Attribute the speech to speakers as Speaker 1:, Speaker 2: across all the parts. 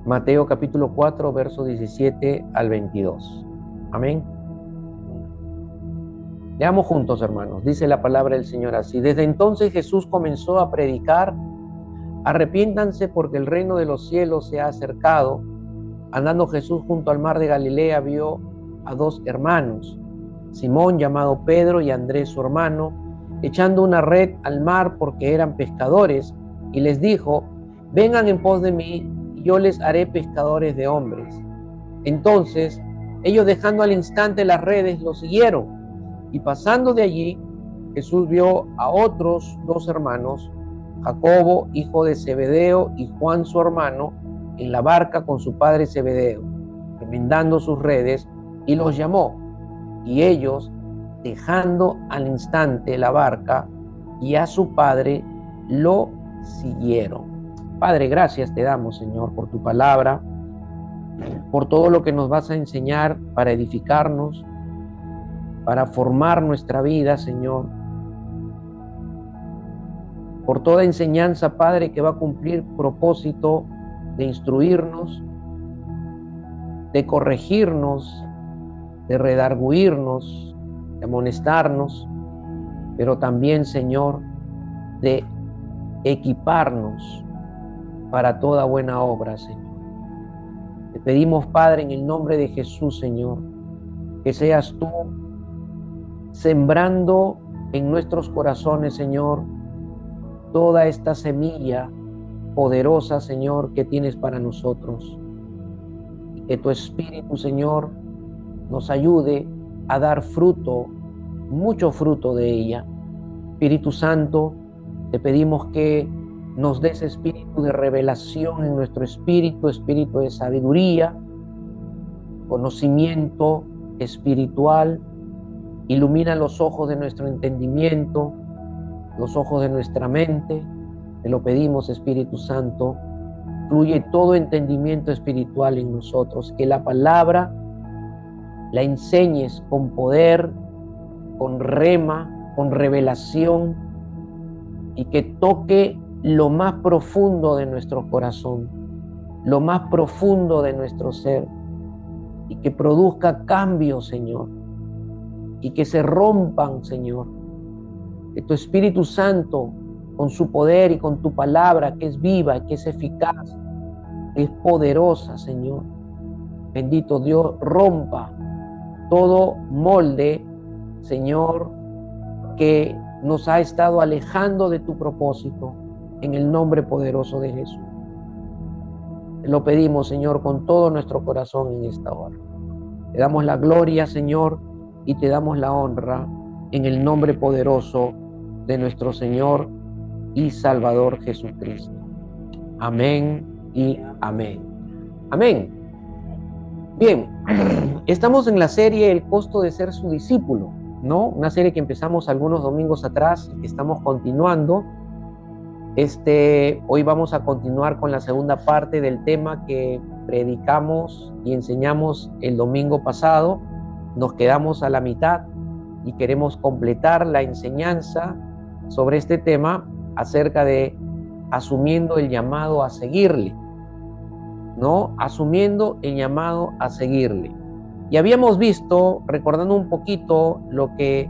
Speaker 1: Mateo capítulo 4, verso 17 al 22. Amén. Leamos juntos, hermanos. Dice la palabra del Señor así: Desde entonces Jesús comenzó a predicar: arrepiéntanse porque el reino de los cielos se ha acercado. Andando Jesús junto al mar de Galilea, vio a dos hermanos, Simón llamado Pedro y Andrés su hermano, echando una red al mar porque eran pescadores, y les dijo: vengan en pos de mí y yo les haré pescadores de hombres. Entonces ellos, dejando al instante las redes, lo siguieron, y pasando de allí Jesús vio a otros dos hermanos, Jacobo hijo de Zebedeo y Juan su hermano, en la barca con su padre Zebedeo, remendando sus redes, y los llamó. Y ellos, dejando al instante la barca y a su padre, lo siguieron. Padre, gracias te damos, Señor, por tu palabra, por todo lo que nos vas a enseñar para edificarnos, para formar nuestra vida, Señor, por toda enseñanza, Padre, que va a cumplir propósito de instruirnos, de corregirnos, de redarguirnos, de amonestarnos, pero también, Señor, de equiparnos para toda buena obra, Señor. Te pedimos, Padre, en el nombre de Jesús, Señor, que seas tú sembrando en nuestros corazones, Señor, toda esta semilla poderosa, Señor, que tienes para nosotros. Y que tu Espíritu, Señor, nos ayude a dar fruto, mucho fruto de ella. Espíritu Santo, te pedimos que nos des espíritu de revelación en nuestro espíritu, espíritu de sabiduría, conocimiento espiritual. Ilumina los ojos de nuestro entendimiento, los ojos de nuestra mente. Te lo pedimos, Espíritu Santo. Fluye todo entendimiento espiritual en nosotros, que la palabra la enseñes con poder, con rema, con revelación, y que toque lo más profundo de nuestro corazón, lo más profundo de nuestro ser, y que produzca cambios, Señor, y que se rompan, Señor. Que tu Espíritu Santo, con su poder y con tu palabra, que es viva, que es eficaz, que es poderosa, Señor, bendito Dios, rompa todo molde, Señor, que nos ha estado alejando de tu propósito, en el nombre poderoso de Jesús. Te lo pedimos, Señor, con todo nuestro corazón en esta hora. Te damos la gloria, Señor, y te damos la honra en el nombre poderoso de nuestro Señor y Salvador Jesucristo. Amén y amén. Amén. Bien, estamos en la serie El costo de ser su discípulo, ¿no? Una serie que empezamos algunos domingos atrás y que estamos continuando. Hoy vamos a continuar con la segunda parte del tema que predicamos y enseñamos el domingo pasado. Nos quedamos a la mitad y queremos completar la enseñanza sobre este tema acerca de asumiendo el llamado a seguirle, ¿no? Asumiendo el llamado a seguirle. Y habíamos visto, recordando un poquito lo que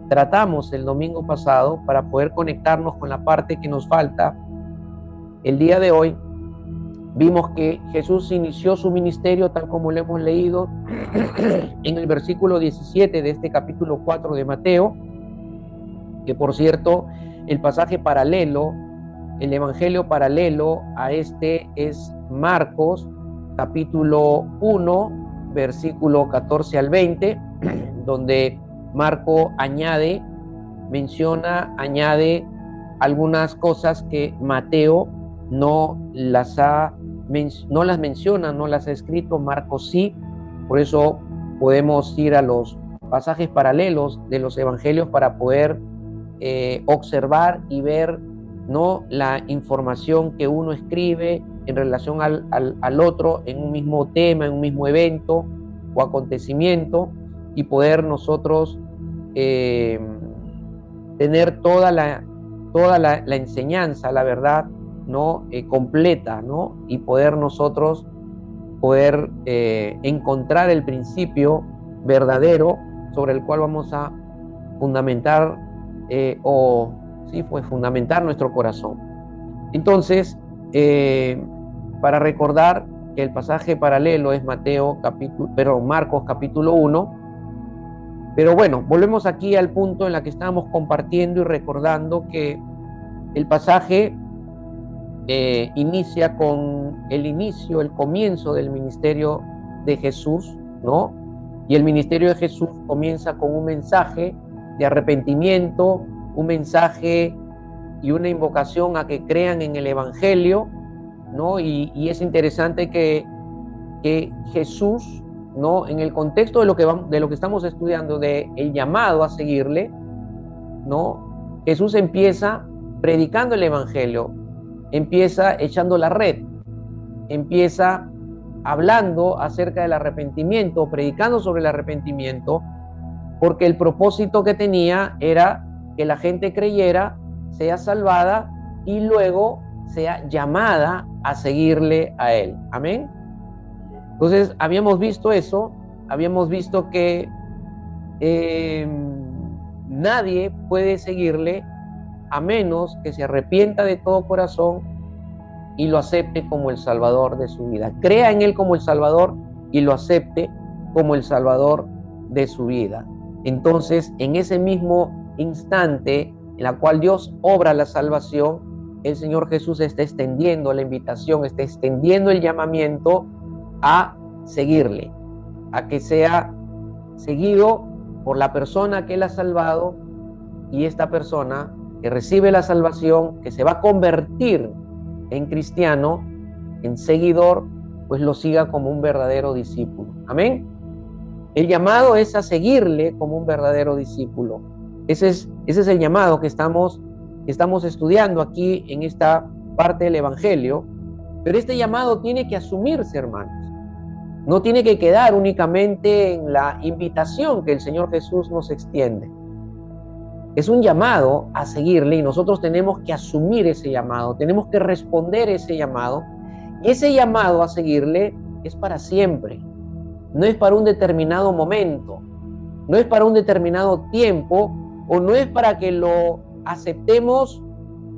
Speaker 1: tratamos el domingo pasado para poder conectarnos con la parte que nos falta el día de hoy, vimos que Jesús inició su ministerio tal como lo hemos leído en el versículo 17 de este capítulo 4 de Mateo, que por cierto, el pasaje paralelo, el evangelio paralelo a este es Marcos, capítulo 1, versículo 14 al 20, donde Marco añade algunas cosas que Mateo no las menciona, no las ha escrito, Marcos sí. Por eso podemos ir a los pasajes paralelos de los evangelios para poder observar y ver, ¿no?, la información que uno escribe en relación al otro en un mismo tema, en un mismo evento o acontecimiento, y poder nosotros tener toda la enseñanza, la verdad, ¿no?, completa, ¿no?, y poder nosotros poder encontrar el principio verdadero sobre el cual vamos a fundamentar fundamentar nuestro corazón. Entonces, para recordar que el pasaje paralelo es Marcos capítulo 1, pero bueno, volvemos aquí al punto en el que estábamos compartiendo y recordando que el pasaje inicia con el comienzo del ministerio de Jesús, ¿no? Y el ministerio de Jesús comienza con un mensaje de arrepentimiento, un mensaje y una invocación a que crean en el Evangelio, ¿no? Y es interesante que Jesús, ¿no? En el contexto de lo que estamos estudiando, de el llamado a seguirle, ¿no? Jesús empieza predicando el Evangelio, empieza echando la red, empieza hablando acerca del arrepentimiento, predicando sobre el arrepentimiento, porque el propósito que tenía era que la gente creyera, sea salvada y luego sea llamada a seguirle a él. Amén. Entonces, habíamos visto eso, habíamos visto que nadie puede seguirle a menos que se arrepienta de todo corazón y lo acepte como el Salvador de su vida. Crea en él como el Salvador y lo acepte como el Salvador de su vida. Entonces, en ese mismo instante en la cual Dios obra la salvación, el Señor Jesús está extendiendo la invitación, está extendiendo el llamamiento a seguirle, a que sea seguido por la persona que él ha salvado, y esta persona que recibe la salvación, que se va a convertir en cristiano, en seguidor, pues lo siga como un verdadero discípulo. Amén. El llamado es a seguirle como un verdadero discípulo. Ese es el llamado que estamos estudiando aquí en esta parte del Evangelio. Pero este llamado tiene que asumirse, hermanos. No tiene que quedar únicamente en la invitación que el Señor Jesús nos extiende. Es un llamado a seguirle y nosotros tenemos que asumir ese llamado, tenemos que responder ese llamado. Y ese llamado a seguirle es para siempre. No es para un determinado momento, no es para un determinado tiempo, o no es para que lo aceptemos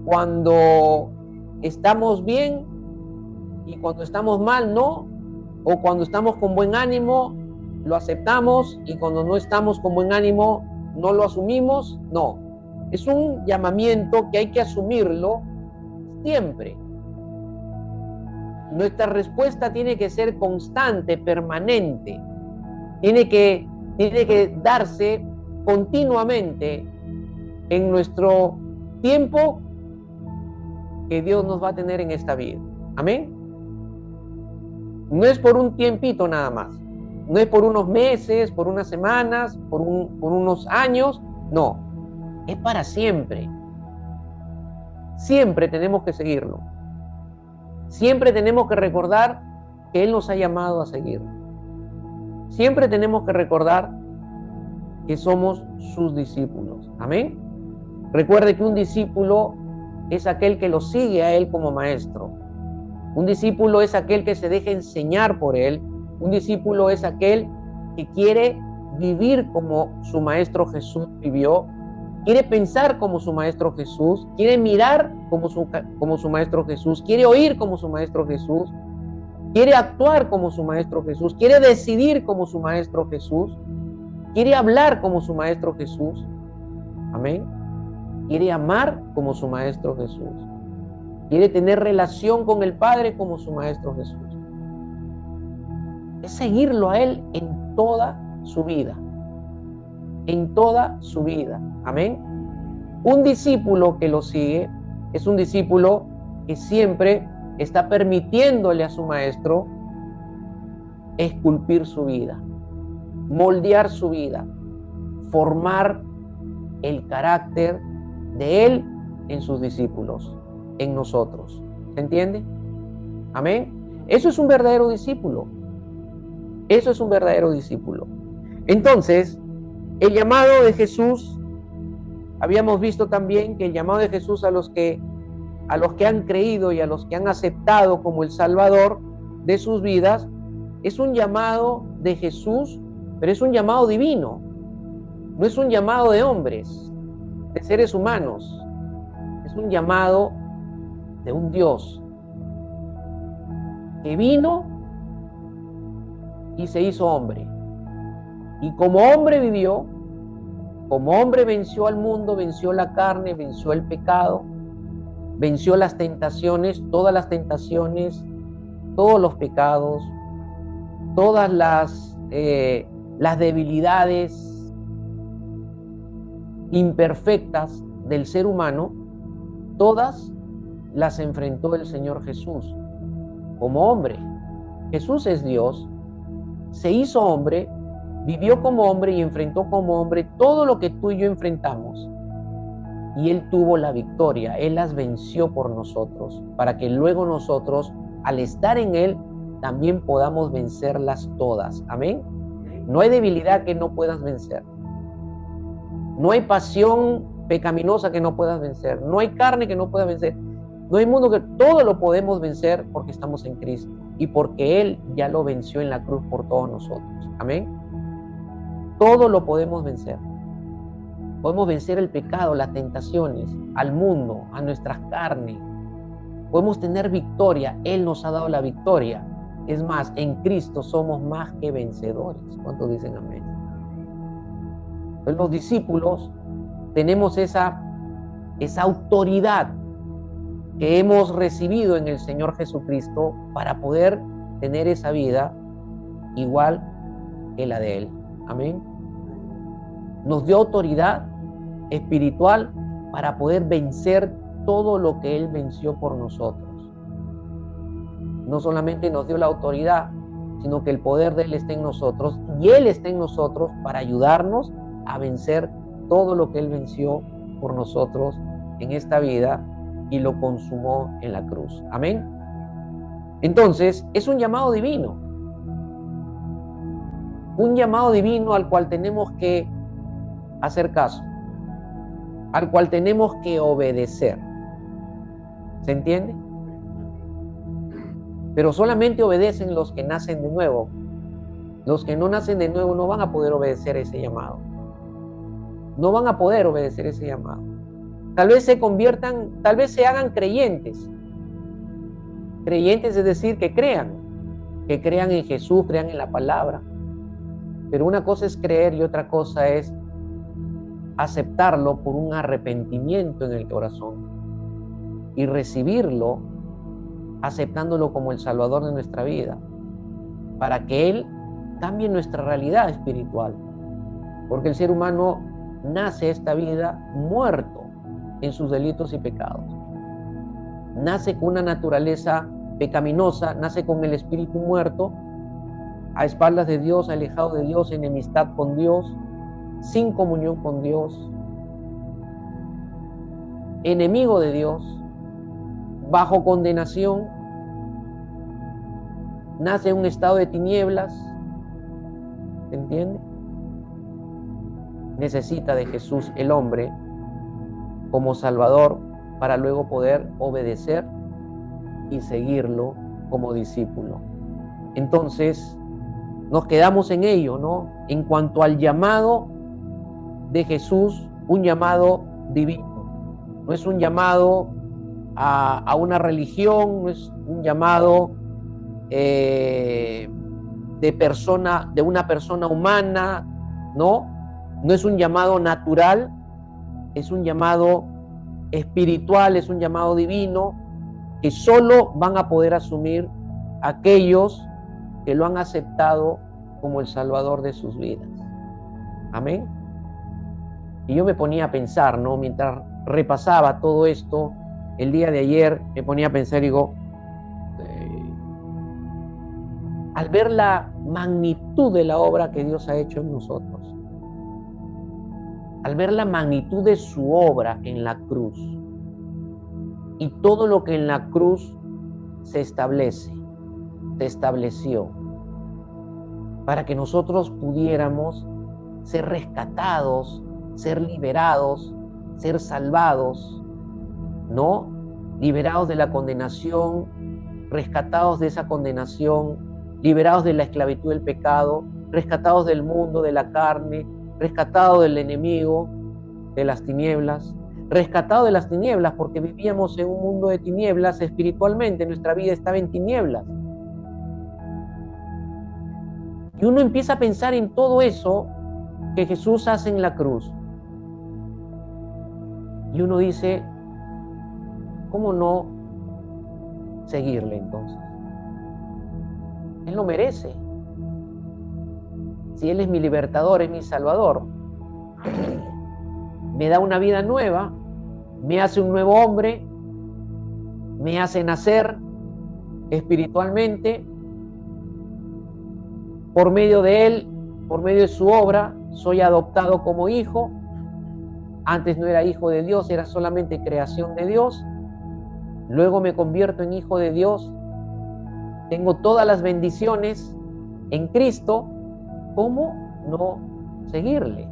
Speaker 1: cuando estamos bien y cuando estamos mal, no. O cuando estamos con buen ánimo, lo aceptamos, y cuando no estamos con buen ánimo, no lo asumimos. No. Es un llamamiento que hay que asumirlo siempre. Nuestra respuesta tiene que ser constante, permanente. Tiene que darse continuamente en nuestro tiempo que Dios nos va a tener en esta vida. Amén. No es por un tiempito nada más. No es por unos meses, por unas semanas, por unos años. No. Es para siempre. Siempre tenemos que seguirlo. Siempre tenemos que recordar que Él nos ha llamado a seguir. Siempre tenemos que recordar que somos sus discípulos. Amén. Recuerde que un discípulo es aquel que lo sigue a Él como maestro. Un discípulo es aquel que se deja enseñar por Él. Un discípulo es aquel que quiere vivir como su Maestro Jesús vivió, quiere pensar como su Maestro Jesús, quiere mirar como su Maestro Jesús, quiere oír como su Maestro Jesús, quiere actuar como su Maestro Jesús, quiere decidir como su Maestro Jesús, quiere hablar como su Maestro Jesús. Amén. Quiere amar como su Maestro Jesús. Quiere tener relación con el Padre como su Maestro Jesús. Es seguirlo a Él en toda su vida. En toda su vida. Amén. Un discípulo que lo sigue es un discípulo que siempre está permitiéndole a su Maestro esculpir su vida, moldear su vida, formar el carácter de Él en sus discípulos, en nosotros. ¿Se entiende? Amén. Eso es un verdadero discípulo. Eso es un verdadero discípulo. Entonces, el llamado de Jesús, habíamos visto también que el llamado de Jesús a los que han creído y a los que han aceptado como el Salvador de sus vidas, es un llamado de Jesús, pero es un llamado divino. No es un llamado de hombres, de seres humanos. Es un llamado de un Dios que vino y se hizo hombre. Y como hombre vivió, como hombre venció al mundo, venció la carne, venció el pecado, venció las tentaciones, todos los pecados, todas las debilidades imperfectas del ser humano, todas las enfrentó el Señor Jesús como hombre. Jesús es Dios, se hizo hombre, vivió como hombre y enfrentó como hombre todo lo que tú y yo enfrentamos. Y Él tuvo la victoria, Él las venció por nosotros, para que luego nosotros, al estar en Él, también podamos vencerlas todas. Amén. No hay debilidad que no puedas vencer. No hay pasión pecaminosa que no puedas vencer. No hay carne que no puedas vencer. No hay mundo que todo lo podemos vencer porque estamos en Cristo y porque Él ya lo venció en la cruz por todos nosotros. Amén. Todo lo podemos vencer. Podemos vencer el pecado, las tentaciones, al mundo, a nuestras carnes. Podemos tener victoria. Él nos ha dado la victoria. Es más, en Cristo somos más que vencedores. ¿Cuántos dicen amén? Entonces, los discípulos tenemos esa autoridad que hemos recibido en el Señor Jesucristo para poder tener esa vida igual que la de Él. Amén. Nos dio autoridad espiritual para poder vencer todo lo que Él venció por nosotros. No solamente nos dio la autoridad, sino que el poder de Él está en nosotros y Él está en nosotros para ayudarnos a vencer todo lo que Él venció por nosotros en esta vida y lo consumó en la cruz. Amén. Entonces, es un llamado divino. Un llamado divino al cual tenemos que hacer caso, al cual tenemos que obedecer. ¿Se entiende? Pero solamente obedecen los que nacen de nuevo. Los que no nacen de nuevo no van a poder obedecer ese llamado. No van a poder obedecer ese llamado. Tal vez se conviertan, tal vez se hagan creyentes. Creyentes es decir, que crean en Jesús, crean en la palabra. Pero una cosa es creer y otra cosa es aceptarlo por un arrepentimiento en el corazón y recibirlo aceptándolo como el Salvador de nuestra vida, para que Él cambie nuestra realidad espiritual, porque el ser humano nace a esta vida muerto en sus delitos y pecados, nace con una naturaleza pecaminosa, nace con el espíritu muerto, a espaldas de Dios, alejado de Dios, enemistad con Dios, sin comunión con Dios, enemigo de Dios, bajo condenación, nace en un estado de tinieblas. ¿Se entiende? Necesita de Jesús el hombre como Salvador para luego poder obedecer y seguirlo como discípulo. Entonces, nos quedamos en ello, ¿no? En cuanto al llamado de Jesús, un llamado divino. No es un llamado a una religión, no es un llamado de una persona humana, ¿no? No es un llamado natural, es un llamado espiritual, es un llamado divino que solo van a poder asumir aquellos que lo han aceptado como el Salvador de sus vidas. Amén. Y yo me ponía a pensar, ¿no? Mientras repasaba todo esto, el día de ayer me ponía a pensar y digo, al ver la magnitud de la obra que Dios ha hecho en nosotros, al ver la magnitud de su obra en la cruz y todo lo que en la cruz se estableció para que nosotros pudiéramos ser rescatados, ser liberados, ser salvados, ¿no? Liberados de la condenación, rescatados de esa condenación, liberados de la esclavitud del pecado, rescatados del mundo, de la carne, rescatados del enemigo, de las tinieblas, rescatados de las tinieblas porque vivíamos en un mundo de tinieblas espiritualmente, nuestra vida estaba en tinieblas. Y uno empieza a pensar en todo eso que Jesús hace en la cruz. Y uno dice, ¿cómo no seguirle entonces? Él lo merece. Si Él es mi libertador, es mi salvador, me da una vida nueva, me hace un nuevo hombre, me hace nacer espiritualmente. Por medio de Él, por medio de su obra, soy adoptado como hijo. Antes no era hijo de Dios, era solamente creación de Dios. Luego me convierto en hijo de Dios. Tengo todas las bendiciones en Cristo. ¿Cómo no seguirle?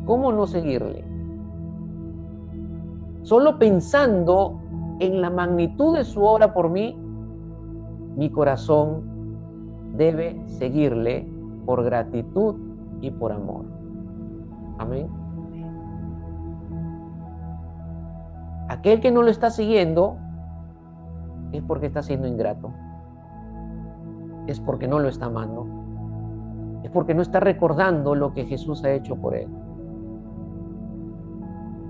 Speaker 1: ¿Cómo no seguirle? Solo pensando en la magnitud de su obra por mí, mi corazón debe seguirle por gratitud y por amor. Amén. Aquel que no lo está siguiendo es porque está siendo ingrato. Es porque no lo está amando. Es porque no está recordando lo que Jesús ha hecho por él.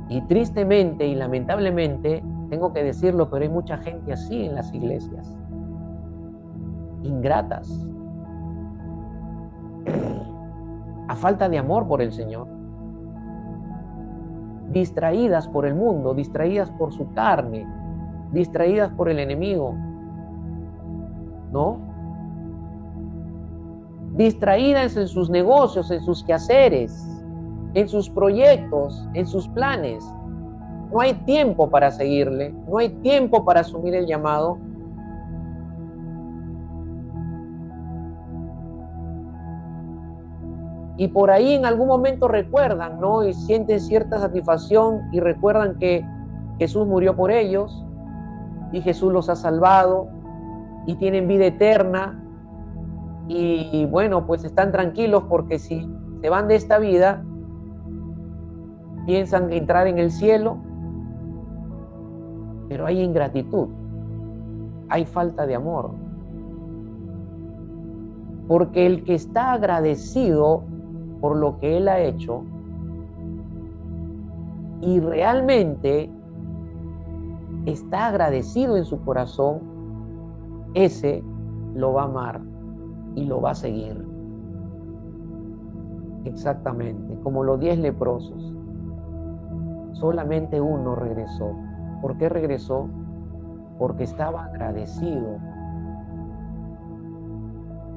Speaker 1: Y tristemente y lamentablemente, tengo que decirlo, pero hay mucha gente así en las iglesias. Ingratas. A falta de amor por el Señor. Distraídas por el mundo, distraídas por su carne, distraídas por el enemigo, ¿no? Distraídas en sus negocios, en sus quehaceres, en sus proyectos, en sus planes. No hay tiempo para seguirle, no hay tiempo para asumir el llamado. Y por ahí en algún momento recuerdan, ¿no? Y sienten cierta satisfacción y recuerdan que Jesús murió por ellos y Jesús los ha salvado y tienen vida eterna. Y bueno, pues están tranquilos porque si se van de esta vida, piensan entrar en el cielo, pero hay ingratitud, hay falta de amor. Porque el que está agradecido por lo que Él ha hecho y realmente está agradecido en su corazón, ese lo va a amar y lo va a seguir. Exactamente, como los 10 leprosos. Solamente uno regresó. ¿Por qué regresó? Porque estaba agradecido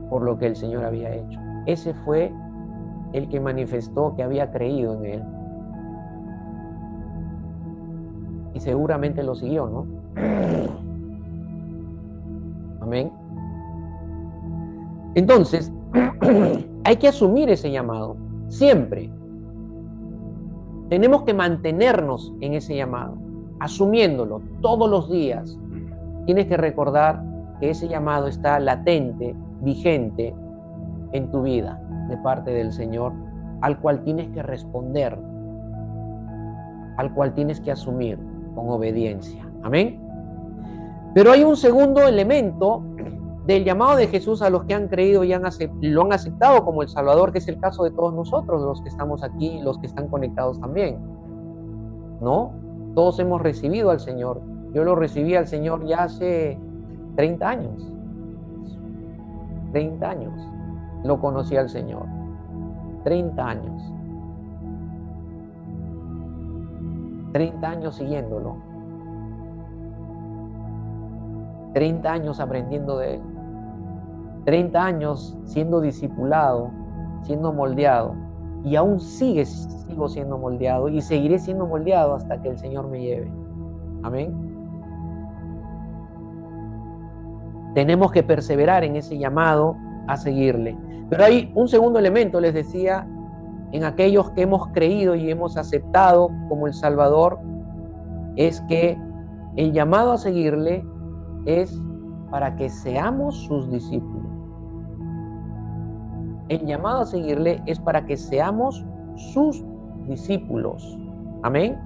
Speaker 1: por lo que el Señor había hecho. Ese fue el que manifestó que había creído en Él. Y seguramente lo siguió, ¿no? Amén. Entonces, hay que asumir ese llamado, siempre. Tenemos que mantenernos en ese llamado, asumiéndolo todos los días. Tienes que recordar que ese llamado está latente, vigente en tu vida de parte del Señor, al cual tienes que responder, al cual tienes que asumir con obediencia. Amén. Pero hay un segundo elemento del llamado de Jesús a los que han creído y lo han aceptado como el Salvador, que es el caso de todos nosotros, los que estamos aquí, los que están conectados también, ¿no? Todos hemos recibido al Señor. Yo lo recibí al Señor ya hace 30 años. 30 años lo conocí al Señor. 30 años. 30 años siguiéndolo. 30 años aprendiendo de Él. 30 años siendo discipulado, siendo moldeado. Y aún sigo siendo moldeado y seguiré siendo moldeado hasta que el Señor me lleve. Amén. Tenemos que perseverar en ese llamado a seguirle. Pero hay un segundo elemento, les decía, en aquellos que hemos creído y hemos aceptado como el Salvador, es que el llamado a seguirle es para que seamos sus discípulos. El llamado a seguirle es para que seamos sus discípulos. Amén.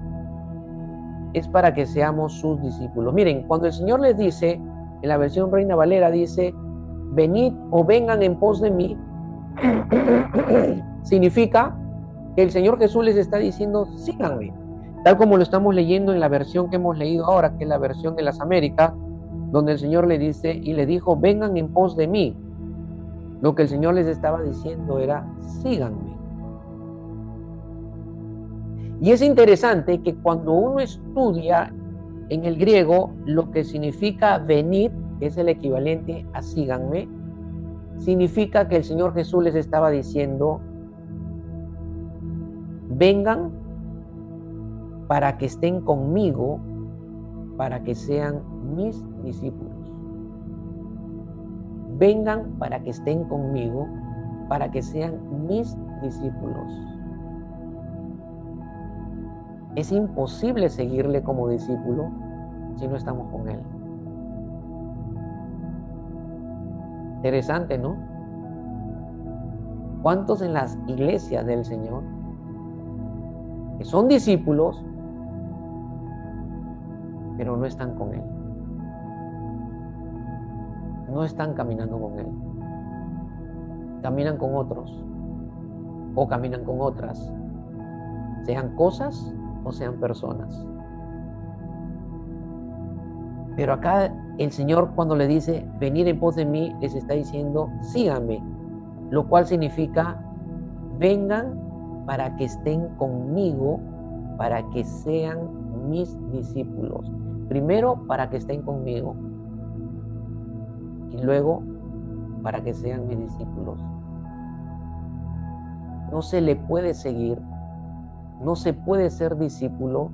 Speaker 1: Es para que seamos sus discípulos. Miren, cuando el Señor les dice, en la versión Reina Valera dice, venid o vengan en pos de mí, significa que el Señor Jesús les está diciendo, síganme. Tal como lo estamos leyendo en la versión que hemos leído ahora, que es la versión de las Américas, donde el Señor le dice y le dijo, vengan en pos de mí. Lo que el Señor les estaba diciendo era, síganme. Y es interesante que cuando uno estudia en el griego lo que significa venid, que es el equivalente a síganme, significa que el Señor Jesús les estaba diciendo, vengan para que estén conmigo, para que sean mis discípulos. Vengan para que estén conmigo, para que sean mis discípulos. Es imposible seguirle como discípulo si no estamos con él. Interesante, ¿no? ¿Cuántos en las iglesias del Señor que son discípulos, pero no están con él? No están caminando con él. Caminan con otros o caminan con otras, sean cosas o sean personas. Pero acá el Señor, cuando le dice venid en pos de mí, les está diciendo síganme, lo cual significa vengan para que estén conmigo, para que sean mis discípulos. Primero para que estén conmigo y luego para que sean mis discípulos. No se le puede seguir, no se puede ser discípulo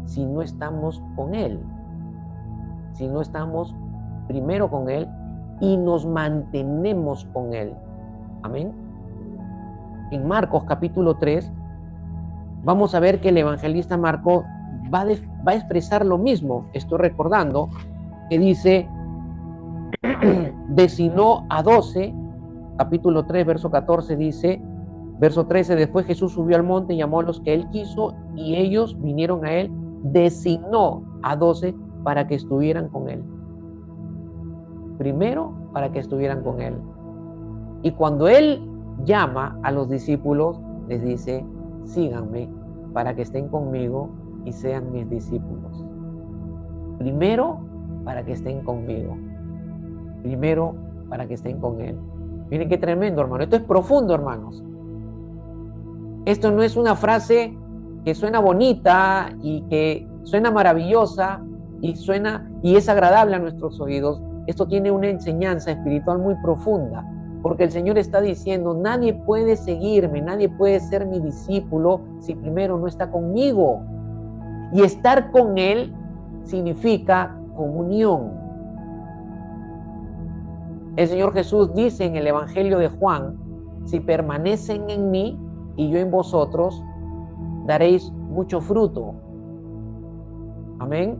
Speaker 1: si no estamos con él, si no estamos primero con él y nos mantenemos con él. Amén. En Marcos capítulo 3 vamos a ver que el evangelista Marcos va a expresar lo mismo. Estoy recordando que dice, designó a 12, capítulo 3, verso 14 dice, verso 13, después Jesús subió al monte y llamó a los que él quiso y ellos vinieron a él, designó a 12 para que estuvieran con él. Primero, para que estuvieran con él. Y cuando él llama a los discípulos, les dice, síganme para que estén conmigo y sean mis discípulos. Primero, para que estén conmigo. Primero, para que estén con él. Miren qué tremendo, hermano. Esto es profundo, hermanos. Esto no es una frase que suena bonita y que suena maravillosa y es agradable a nuestros oídos. Esto tiene una enseñanza espiritual muy profunda, porque el Señor está diciendo, nadie puede seguirme, nadie puede ser mi discípulo si primero no está conmigo. Y estar con él significa comunión. El Señor Jesús dice en el Evangelio de Juan, si permanecen en mí y yo en vosotros, daréis mucho fruto. Amén.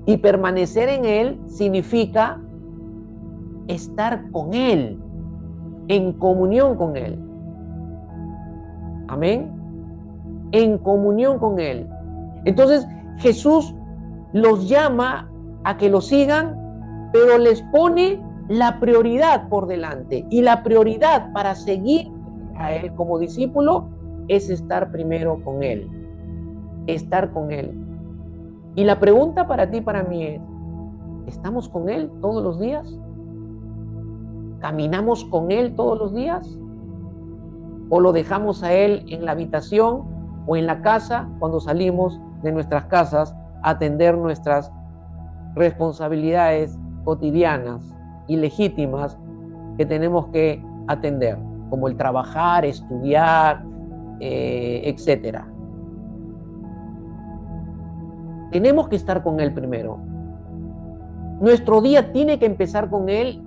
Speaker 1: Y permanecer en él significa estar con él, en comunión con él. Amén. En comunión con él. Entonces Jesús los llama a que lo sigan, pero les pone la prioridad por delante. Y la prioridad para seguir a él como discípulo es estar primero con él. Estar con él. Y la pregunta para ti y para mí es, ¿estamos con él todos los días? ¿Caminamos con él todos los días? ¿O lo dejamos a él en la habitación o en la casa cuando salimos de nuestras casas a atender nuestras responsabilidades cotidianas y legítimas que tenemos que atender, como el trabajar, estudiar, etcétera? Tenemos que estar con él primero. Nuestro día tiene que empezar con él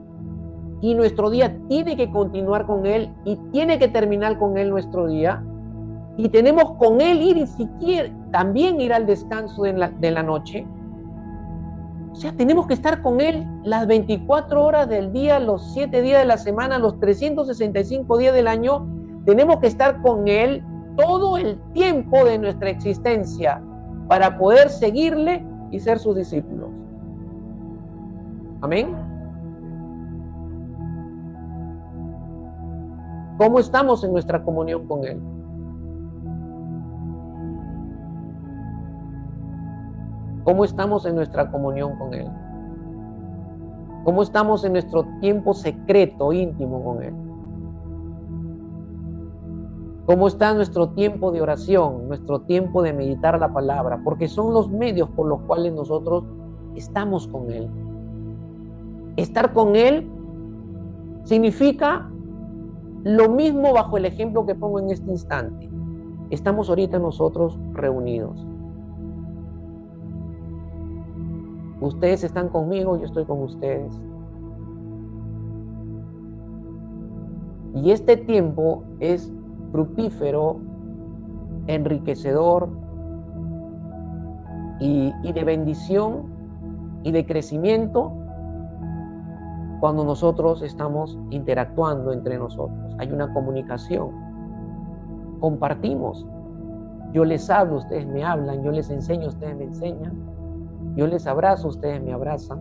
Speaker 1: y nuestro día tiene que continuar con él y tiene que terminar con él nuestro día. Y tenemos con él también ir al descanso de la noche. O sea, tenemos que estar con Él las 24 horas del día, los 7 días de la semana, los 365 días del año. Tenemos que estar con Él todo el tiempo de nuestra existencia para poder seguirle y ser sus discípulos. Amén. ¿Cómo estamos en nuestra comunión con Él? ¿Cómo estamos en nuestra comunión con Él? ¿Cómo estamos en nuestro tiempo secreto, íntimo con Él? ¿Cómo está nuestro tiempo de oración, nuestro tiempo de meditar la palabra? Porque son los medios por los cuales nosotros estamos con Él. Estar con Él significa lo mismo bajo el ejemplo que pongo en este instante. Estamos ahorita nosotros reunidos. Ustedes están conmigo, yo estoy con ustedes. Y este tiempo es fructífero, enriquecedor y de bendición y de crecimiento cuando nosotros estamos interactuando entre nosotros. Hay una comunicación, compartimos. Yo les hablo, ustedes me hablan, yo les enseño, ustedes me enseñan, yo les abrazo, ustedes me abrazan,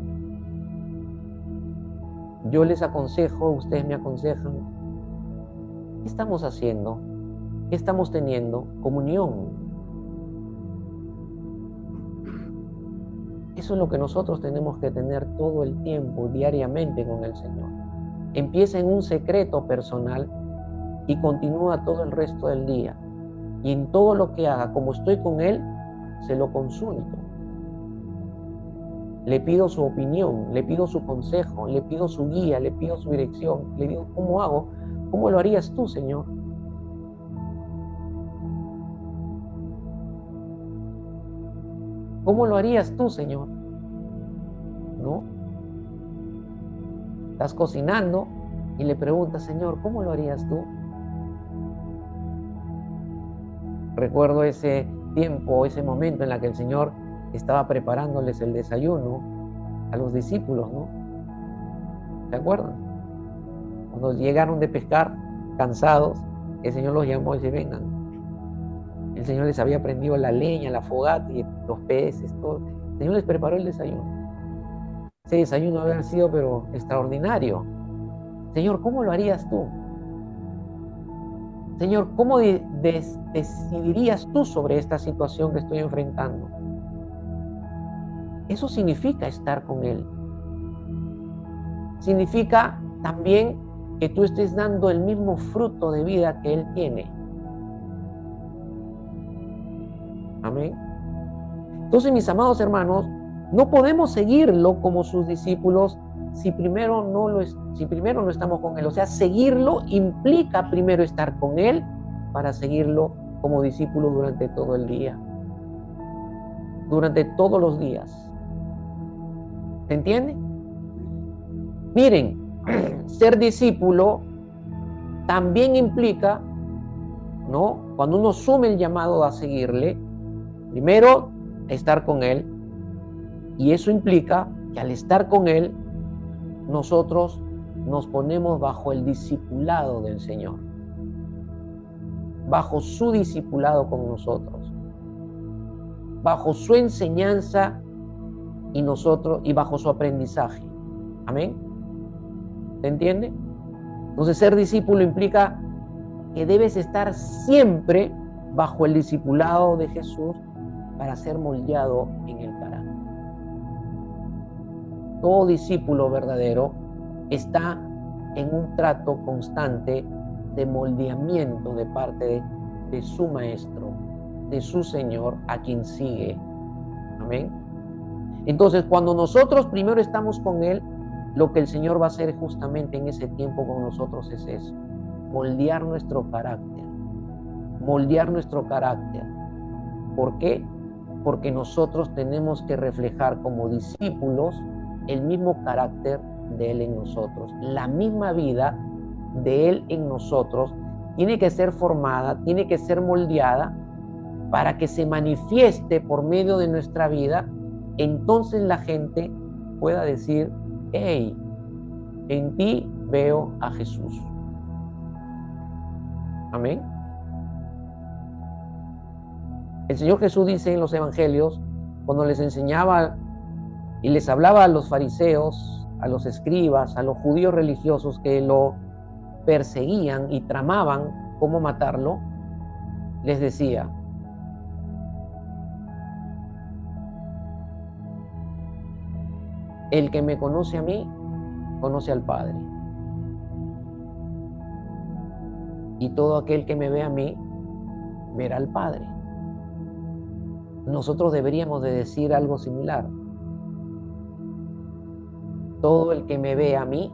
Speaker 1: yo les aconsejo, ustedes me aconsejan. ¿Qué estamos haciendo? ¿Qué estamos teniendo? Comunión. Eso es lo que nosotros tenemos que tener todo el tiempo, diariamente con el Señor. Empieza en un secreto personal y continúa todo el resto del día. Y en todo lo que haga, como estoy con Él, se lo consulto. Le pido su opinión, le pido su consejo, le pido su guía, le pido su dirección. Le digo, ¿cómo hago? ¿Cómo lo harías tú, Señor? ¿Cómo lo harías tú, Señor? ¿No? Estás cocinando y le preguntas, Señor, ¿cómo lo harías tú? Recuerdo ese tiempo, ese momento en el que el Señor estaba preparándoles el desayuno a los discípulos, ¿no? ¿Se acuerdan? Cuando llegaron de pescar, cansados, el Señor los llamó y dice, vengan. El Señor les había prendido la leña, la fogata y los peces, todo. El Señor les preparó el desayuno. Ese desayuno había sido, pero extraordinario. Señor, ¿cómo lo harías tú? Señor, ¿cómo decidirías tú sobre esta situación que estoy enfrentando? Eso significa estar con Él. Significa también que tú estés dando el mismo fruto de vida que Él tiene. Amén. Entonces, mis amados hermanos, no podemos seguirlo como sus discípulos si primero no estamos con Él. O sea, seguirlo implica primero estar con Él para seguirlo como discípulo durante todo el día, durante todos los días. ¿Se entiende? Miren, ser discípulo también implica, ¿no? Cuando uno asume el llamado a seguirle, primero estar con Él, y eso implica que al estar con Él, nosotros nos ponemos bajo el discipulado del Señor, bajo su discipulado con nosotros, bajo su enseñanza y bajo su aprendizaje. Amén. ¿Se entiende? Entonces, ser discípulo implica que debes estar siempre bajo el discipulado de Jesús para ser moldeado en el carácter. Todo discípulo verdadero está en un trato constante de moldeamiento de parte de su maestro, de su Señor, a quien sigue. Amén. Entonces, cuando nosotros primero estamos con Él, lo que el Señor va a hacer justamente en ese tiempo con nosotros es eso, moldear nuestro carácter, moldear nuestro carácter. ¿Por qué? Porque nosotros tenemos que reflejar como discípulos el mismo carácter de Él en nosotros. La misma vida de Él en nosotros tiene que ser formada, tiene que ser moldeada para que se manifieste por medio de nuestra vida. Entonces la gente pueda decir, hey, en ti veo a Jesús. Amén. El Señor Jesús dice en los evangelios, cuando les enseñaba y les hablaba a los fariseos, a los escribas, a los judíos religiosos que lo perseguían y tramaban cómo matarlo, les decía, el que me conoce a mí, conoce al Padre. Y todo aquel que me ve a mí, verá al Padre. Nosotros deberíamos de decir algo similar. Todo el que me ve a mí,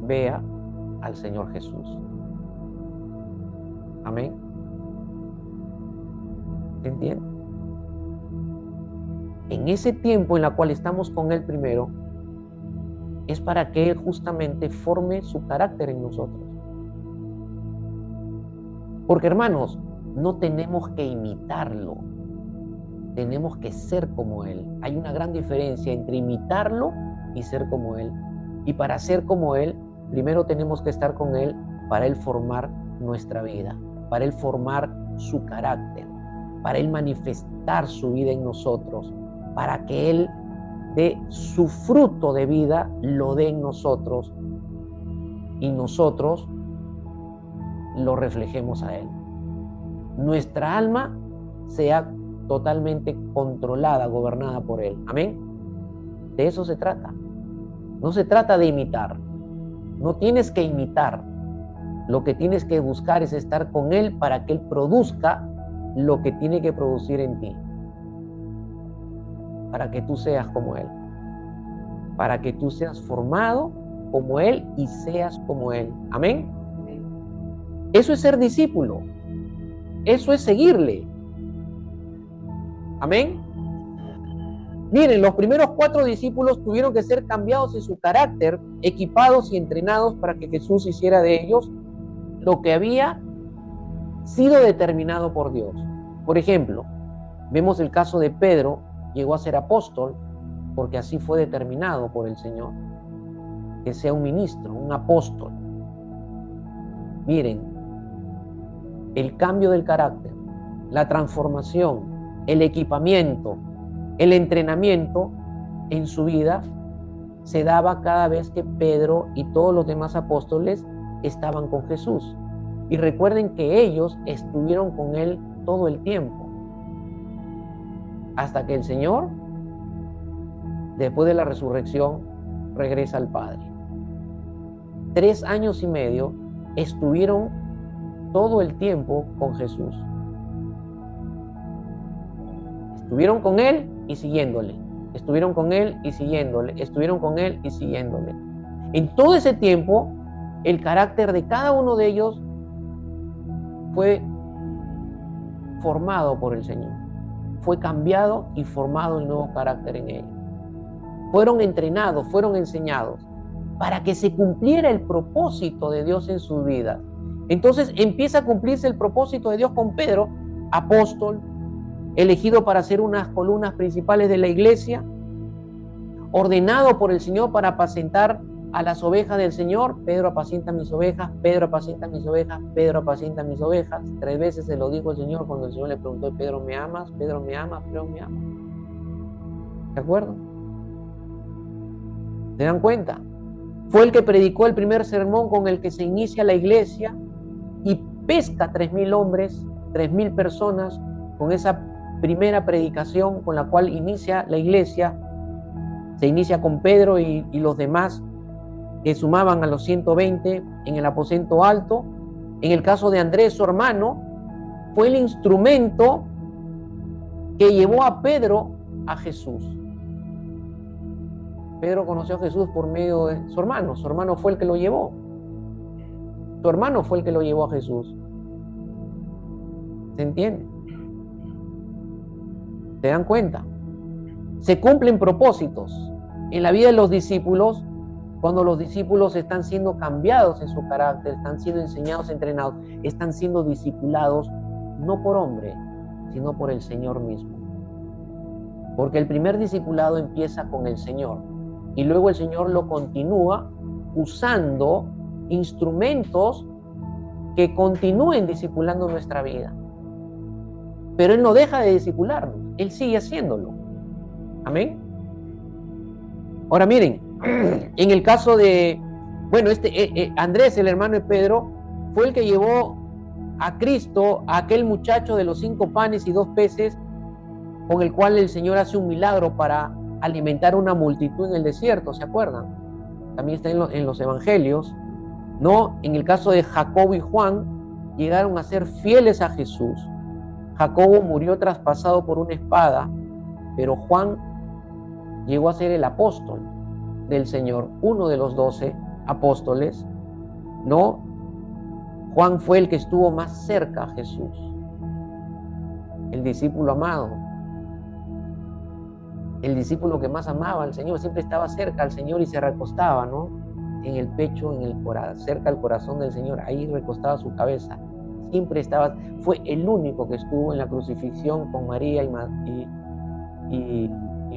Speaker 1: vea al Señor Jesús. Amén. ¿Se entiende? En ese tiempo en la cual estamos con Él primero, es para que Él justamente forme su carácter en nosotros. Porque, hermanos, no tenemos que imitarlo, tenemos que ser como Él. Hay una gran diferencia entre imitarlo y ser como Él. Y para ser como Él, primero tenemos que estar con Él para Él formar nuestra vida, para Él formar su carácter, para Él manifestar su vida en nosotros, para que Él dé su fruto de vida, lo dé en nosotros y nosotros lo reflejemos a Él. Nuestra alma sea totalmente controlada, gobernada por Él. Amén. De eso se trata. No se trata de imitar. No tienes que imitar. Lo que tienes que buscar es estar con Él para que Él produzca lo que tiene que producir en ti. Para que tú seas como Él. Para que tú seas formado como Él y seas como Él. Amén. Eso es ser discípulo. Eso es seguirle. Amén. Miren, los primeros 4 discípulos tuvieron que ser cambiados en su carácter, equipados y entrenados para que Jesús hiciera de ellos lo que había sido determinado por Dios. Por ejemplo, vemos el caso de Pedro, llegó a ser apóstol porque así fue determinado por el Señor, que sea un ministro, un apóstol. Miren, el cambio del carácter, la transformación, el equipamiento, el entrenamiento en su vida se daba cada vez que Pedro y todos los demás apóstoles estaban con Jesús. Y recuerden que ellos estuvieron con Él todo el tiempo, hasta que el Señor, después de la resurrección, regresa al Padre. 3 años y medio estuvieron todo el tiempo con Jesús. Estuvieron con Él y siguiéndole. Estuvieron con Él y siguiéndole. Estuvieron con Él y siguiéndole. En todo ese tiempo, el carácter de cada uno de ellos fue formado por el Señor. Fue cambiado y formado el nuevo carácter en ellos. Fueron entrenados, fueron enseñados para que se cumpliera el propósito de Dios en sus vidas. Entonces empieza a cumplirse el propósito de Dios con Pedro, apóstol, elegido para ser unas columnas principales de la iglesia, ordenado por el Señor para apacentar a las ovejas del Señor. Pedro apacienta mis ovejas, Pedro apacienta mis ovejas, Pedro apacienta mis ovejas. 3 veces se lo dijo el Señor cuando el Señor le preguntó, Pedro, ¿me amas? Pedro, ¿me amas? Pedro, ¿me amas? ¿De acuerdo? ¿Se dan cuenta? Fue el que predicó el primer sermón con el que se inicia la iglesia y pesca 3,000 hombres, 3,000 personas con esa primera predicación con la cual inicia la iglesia. Se inicia con Pedro y los demás que sumaban a los 120 en el aposento alto. En el caso de Andrés, su hermano, fue el instrumento que llevó a Pedro a Jesús. Pedro conoció a Jesús por medio de su hermano. Su hermano fue el que lo llevó. Su hermano fue el que lo llevó a Jesús. ¿Se entiende? ¿Se dan cuenta? Se cumplen propósitos en la vida de los discípulos cuando los discípulos están siendo cambiados en su carácter, están siendo enseñados, entrenados, están siendo discipulados no por hombre, sino por el Señor mismo. Porque el primer discipulado empieza con el Señor y luego el Señor lo continúa usando instrumentos que continúen discipulando nuestra vida. Pero Él no deja de discipularnos, Él sigue haciéndolo. Amén. Ahora miren, en el caso de, bueno, Andrés, el hermano de Pedro, fue el que llevó a Cristo, a aquel muchacho de los 5 panes y 2 peces, con el cual el Señor hace un milagro para alimentar una multitud en el desierto, ¿se acuerdan? También está en los evangelios, ¿no? En el caso de Jacobo y Juan, llegaron a ser fieles a Jesús. Jacobo murió traspasado por una espada, pero Juan llegó a ser el apóstol del Señor, uno de los 12 apóstoles, ¿no? Juan fue el que estuvo más cerca a Jesús, el discípulo amado, el discípulo que más amaba al Señor, siempre estaba cerca al Señor y se recostaba, ¿no? En el pecho, cerca al corazón del Señor, ahí recostaba su cabeza, siempre estaba, fue el único que estuvo en la crucifixión con María y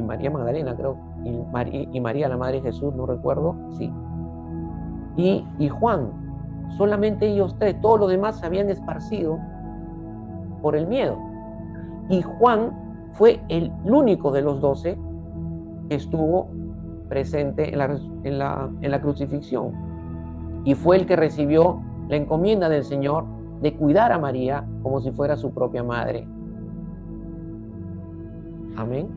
Speaker 1: María Magdalena, creo, y María, la madre de Jesús, no recuerdo, sí. Y Juan, solamente ellos 3, todos los demás se habían esparcido por el miedo. Y Juan fue el único de los 12 que estuvo presente en la crucifixión. Y fue el que recibió la encomienda del Señor de cuidar a María como si fuera su propia madre. Amén.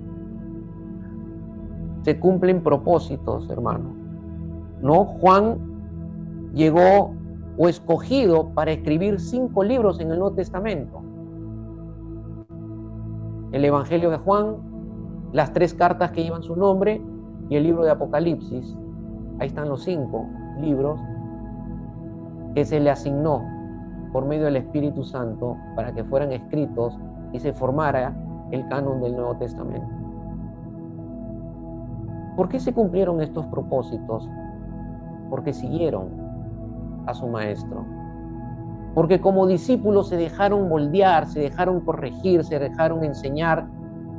Speaker 1: Se cumplen propósitos, hermano. ¿No? Juan llegó o escogido para escribir 5 libros en el Nuevo Testamento. El Evangelio de Juan, las 3 cartas que llevan su nombre y el libro de Apocalipsis. Ahí están los 5 libros que se le asignó por medio del Espíritu Santo para que fueran escritos y se formara el canon del Nuevo Testamento. ¿Por qué se cumplieron estos propósitos? Porque siguieron a su maestro. Porque como discípulos se dejaron moldear, se dejaron corregir, se dejaron enseñar,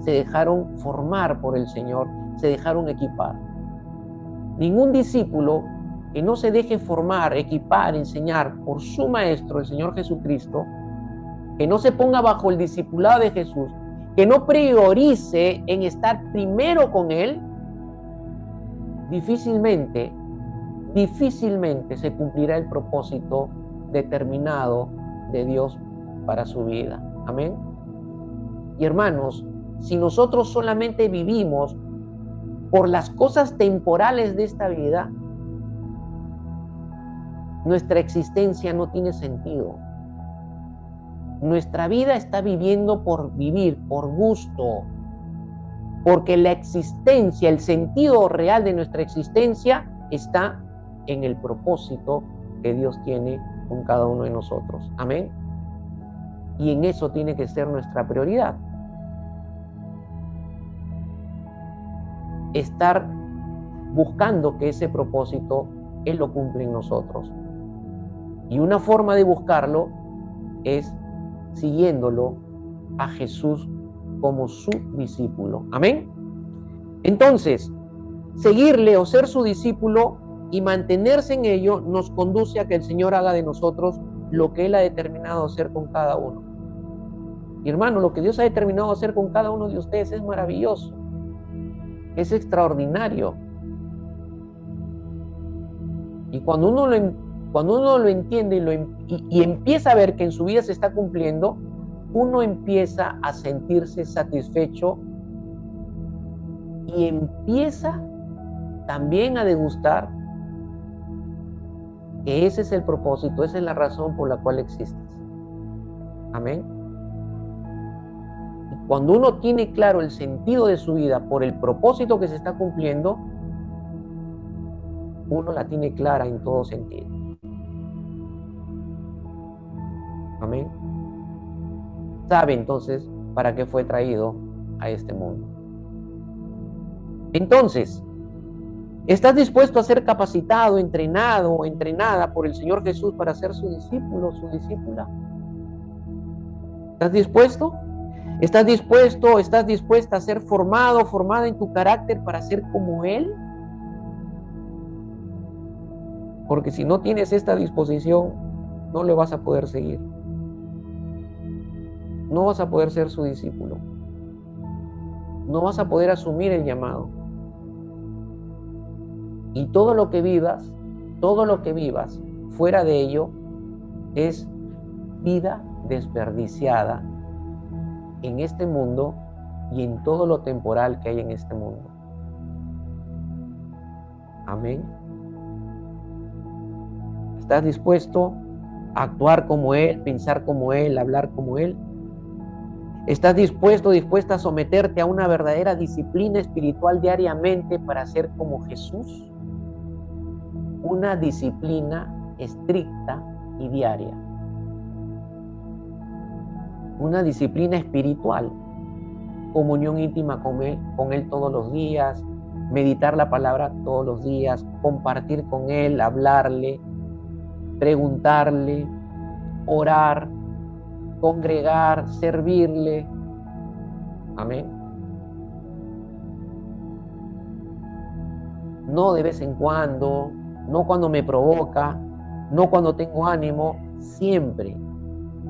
Speaker 1: se dejaron formar por el Señor, se dejaron equipar. Ningún discípulo que no se deje formar, equipar, enseñar por su maestro, el Señor Jesucristo, que no se ponga bajo el discipulado de Jesús, que no priorice en estar primero con Él, difícilmente se cumplirá el propósito determinado de Dios para su vida. Amén. Y hermanos, si nosotros solamente vivimos por las cosas temporales de esta vida, nuestra existencia no tiene sentido. Nuestra vida está viviendo por vivir, por gusto, porque la existencia, el sentido real de nuestra existencia está en el propósito que Dios tiene con cada uno de nosotros. Amén. Y en eso tiene que ser nuestra prioridad. Estar buscando que ese propósito Él lo cumpla en nosotros. Y una forma de buscarlo es siguiéndolo a Jesús como su discípulo. Amén. Entonces, seguirle o ser su discípulo y mantenerse en ello nos conduce a que el Señor haga de nosotros lo que Él ha determinado hacer con cada uno. Y hermano, lo que Dios ha determinado hacer con cada uno de ustedes es maravilloso, es extraordinario. Y cuando uno lo entiende y empieza a ver que en su vida se está cumpliendo, uno empieza a sentirse satisfecho y empieza también a degustar que ese es el propósito, esa es la razón por la cual existes. Amén. Y cuando uno tiene claro el sentido de su vida por el propósito que se está cumpliendo, uno la tiene clara en todo sentido. Amén. Sabe entonces para qué fue traído a este mundo. Entonces, ¿estás dispuesto a ser capacitado, entrenado o entrenada por el Señor Jesús para ser su discípulo, su discípula? ¿Estás dispuesto? ¿Estás dispuesto, estás dispuesta a ser formado, formada en tu carácter para ser como Él? Porque si no tienes esta disposición, no le vas a poder seguir. No vas a poder ser su discípulo. No vas a poder asumir el llamado. Y todo lo que vivas fuera de ello es vida desperdiciada en este mundo y en todo lo temporal que hay en este mundo. Amén. ¿Estás dispuesto a actuar como Él, pensar como Él, hablar como Él? ¿Estás dispuesta a someterte a una verdadera disciplina espiritual diariamente para ser como Jesús? Una disciplina estricta y diaria. Una disciplina espiritual. Comunión íntima con Él todos los días, meditar la palabra todos los días, compartir con Él, hablarle, preguntarle, orar, congregar, servirle. Amén. No de vez en cuando, no cuando me provoca, no cuando tengo ánimo, siempre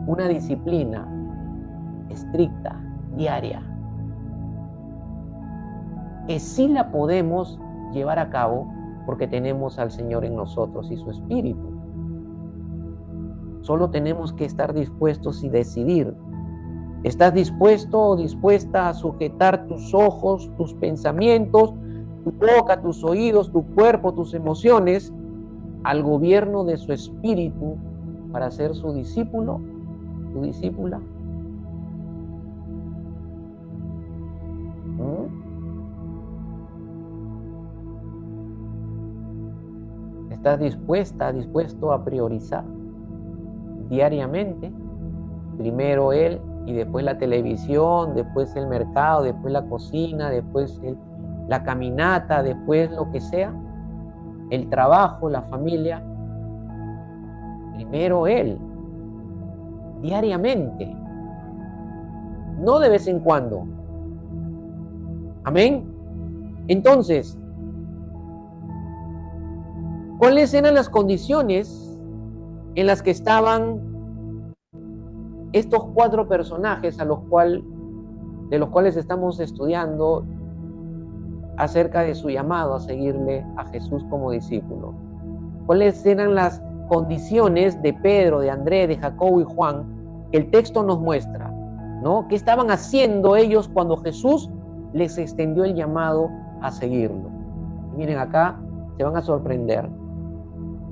Speaker 1: una disciplina estricta, diaria, que sí la podemos llevar a cabo porque tenemos al Señor en nosotros y su Espíritu. Solo tenemos que estar dispuestos y decidir. ¿Estás dispuesto o dispuesta a sujetar tus ojos, tus pensamientos, tu boca, tus oídos, tu cuerpo, tus emociones al gobierno de su Espíritu para ser su discípulo, tu discípula? ¿Estás dispuesto a priorizar diariamente? Primero Él y después la televisión, después el mercado, después la cocina, después la caminata, después lo que sea, el trabajo, la familia. Primero Él, diariamente, no de vez en cuando. Amén. Entonces, ¿cuáles eran las condiciones en las que estaban estos 4 personajes de los cuales estamos estudiando acerca de su llamado a seguirle a Jesús como discípulo? ¿Cuáles eran las condiciones de Pedro, de Andrés, de Jacobo y Juan que el texto nos muestra, ¿no? ¿Qué estaban haciendo ellos cuando Jesús les extendió el llamado a seguirlo? Y miren, acá se van a sorprender.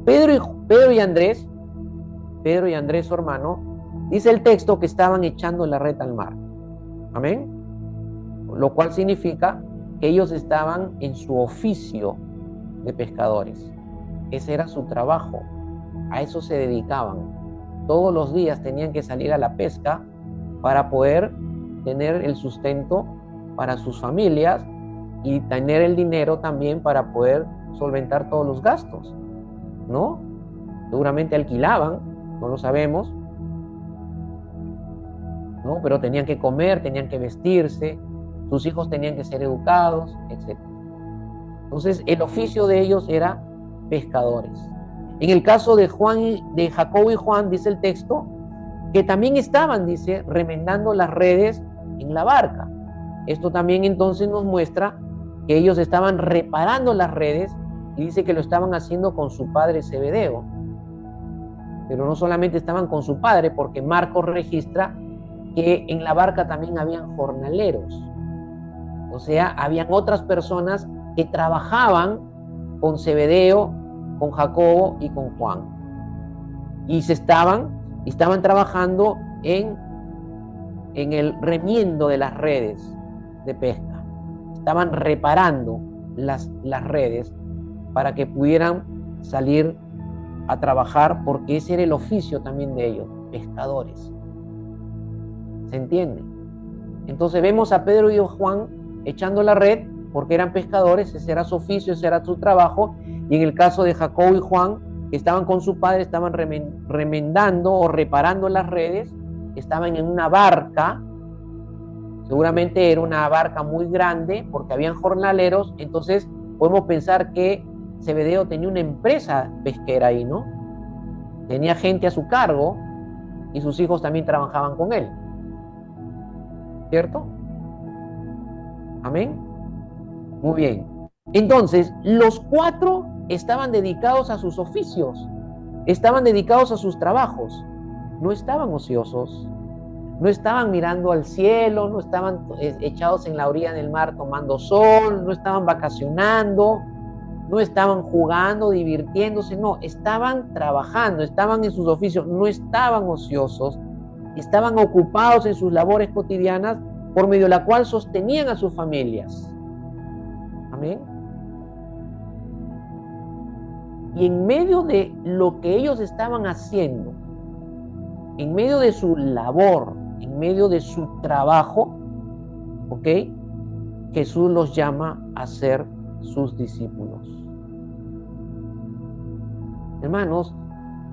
Speaker 1: Pedro y Andrés, su hermano, dice el texto que estaban echando la red al mar. Amén. Lo cual significa que ellos estaban en su oficio de pescadores. Ese era su trabajo. A eso se dedicaban. Todos los días tenían que salir a la pesca para poder tener el sustento para sus familias y tener el dinero también para poder solventar todos los gastos, ¿no? Seguramente alquilaban, no lo sabemos, ¿no? Pero tenían que comer, tenían que vestirse, sus hijos tenían que ser educados, etc. Entonces, el oficio de ellos era pescadores. En el caso de Jacobo y Juan, dice el texto, que también estaban, dice, remendando las redes en la barca. Esto también entonces nos muestra que ellos estaban reparando las redes y dice que lo estaban haciendo con su padre Zebedeo. Pero no solamente estaban con su padre, porque Marcos registra que en la barca también habían jornaleros. O sea, habían otras personas que trabajaban con Zebedeo, con Jacobo y con Juan. Y estaban trabajando en el remiendo de las redes de pesca. Estaban reparando las redes para que pudieran salir a trabajar, porque ese era el oficio también de ellos, pescadores. ¿Se entiende? Entonces vemos a Pedro y a Juan echando la red porque eran pescadores, ese era su oficio, ese era su trabajo. Y en el caso de Jacobo y Juan, que estaban con su padre, estaban remendando o reparando las redes, estaban en una barca Seguramente era una barca muy grande porque habían jornaleros, entonces podemos pensar que Zebedeo tenía una empresa pesquera ahí, ¿no? Tenía gente a su cargo y sus hijos también trabajaban con él, ¿cierto? Amén. Muy bien. Entonces, los cuatro estaban dedicados a sus oficios, estaban dedicados a sus trabajos, no estaban ociosos, no estaban mirando al cielo, no estaban echados en la orilla del mar tomando sol, no estaban vacacionando, no estaban jugando, divirtiéndose, no, estaban trabajando, estaban en sus oficios, no estaban ociosos, estaban ocupados en sus labores cotidianas por medio de la cual sostenían a sus familias. Amén. Y en medio de lo que ellos estaban haciendo, en medio de su labor, en medio de su trabajo, ¿ok? Jesús los llama a ser sus discípulos. Hermanos,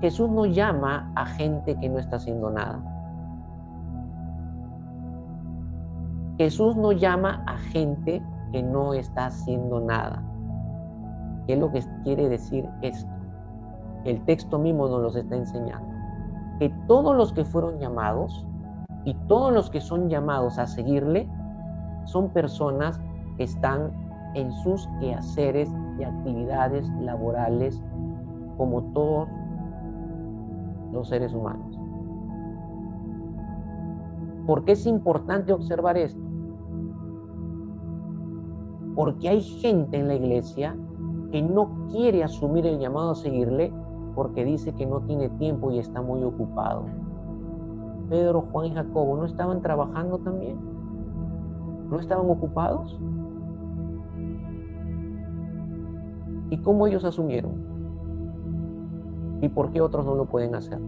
Speaker 1: Jesús no llama a gente que no está haciendo nada. Jesús no llama a gente que no está haciendo nada. ¿Qué es lo que quiere decir esto? El texto mismo nos lo está enseñando. Que todos los que fueron llamados y todos los que son llamados a seguirle son personas que están en sus quehaceres y actividades laborales como todos los seres humanos. ¿Por qué es importante observar esto? Porque hay gente en la iglesia que no quiere asumir el llamado a seguirle porque dice que no tiene tiempo y está muy ocupado. Pedro, Juan y Jacobo, ¿no estaban trabajando también? ¿No estaban ocupados? ¿Y cómo ellos asumieron? ¿Y por qué otros no lo pueden hacer?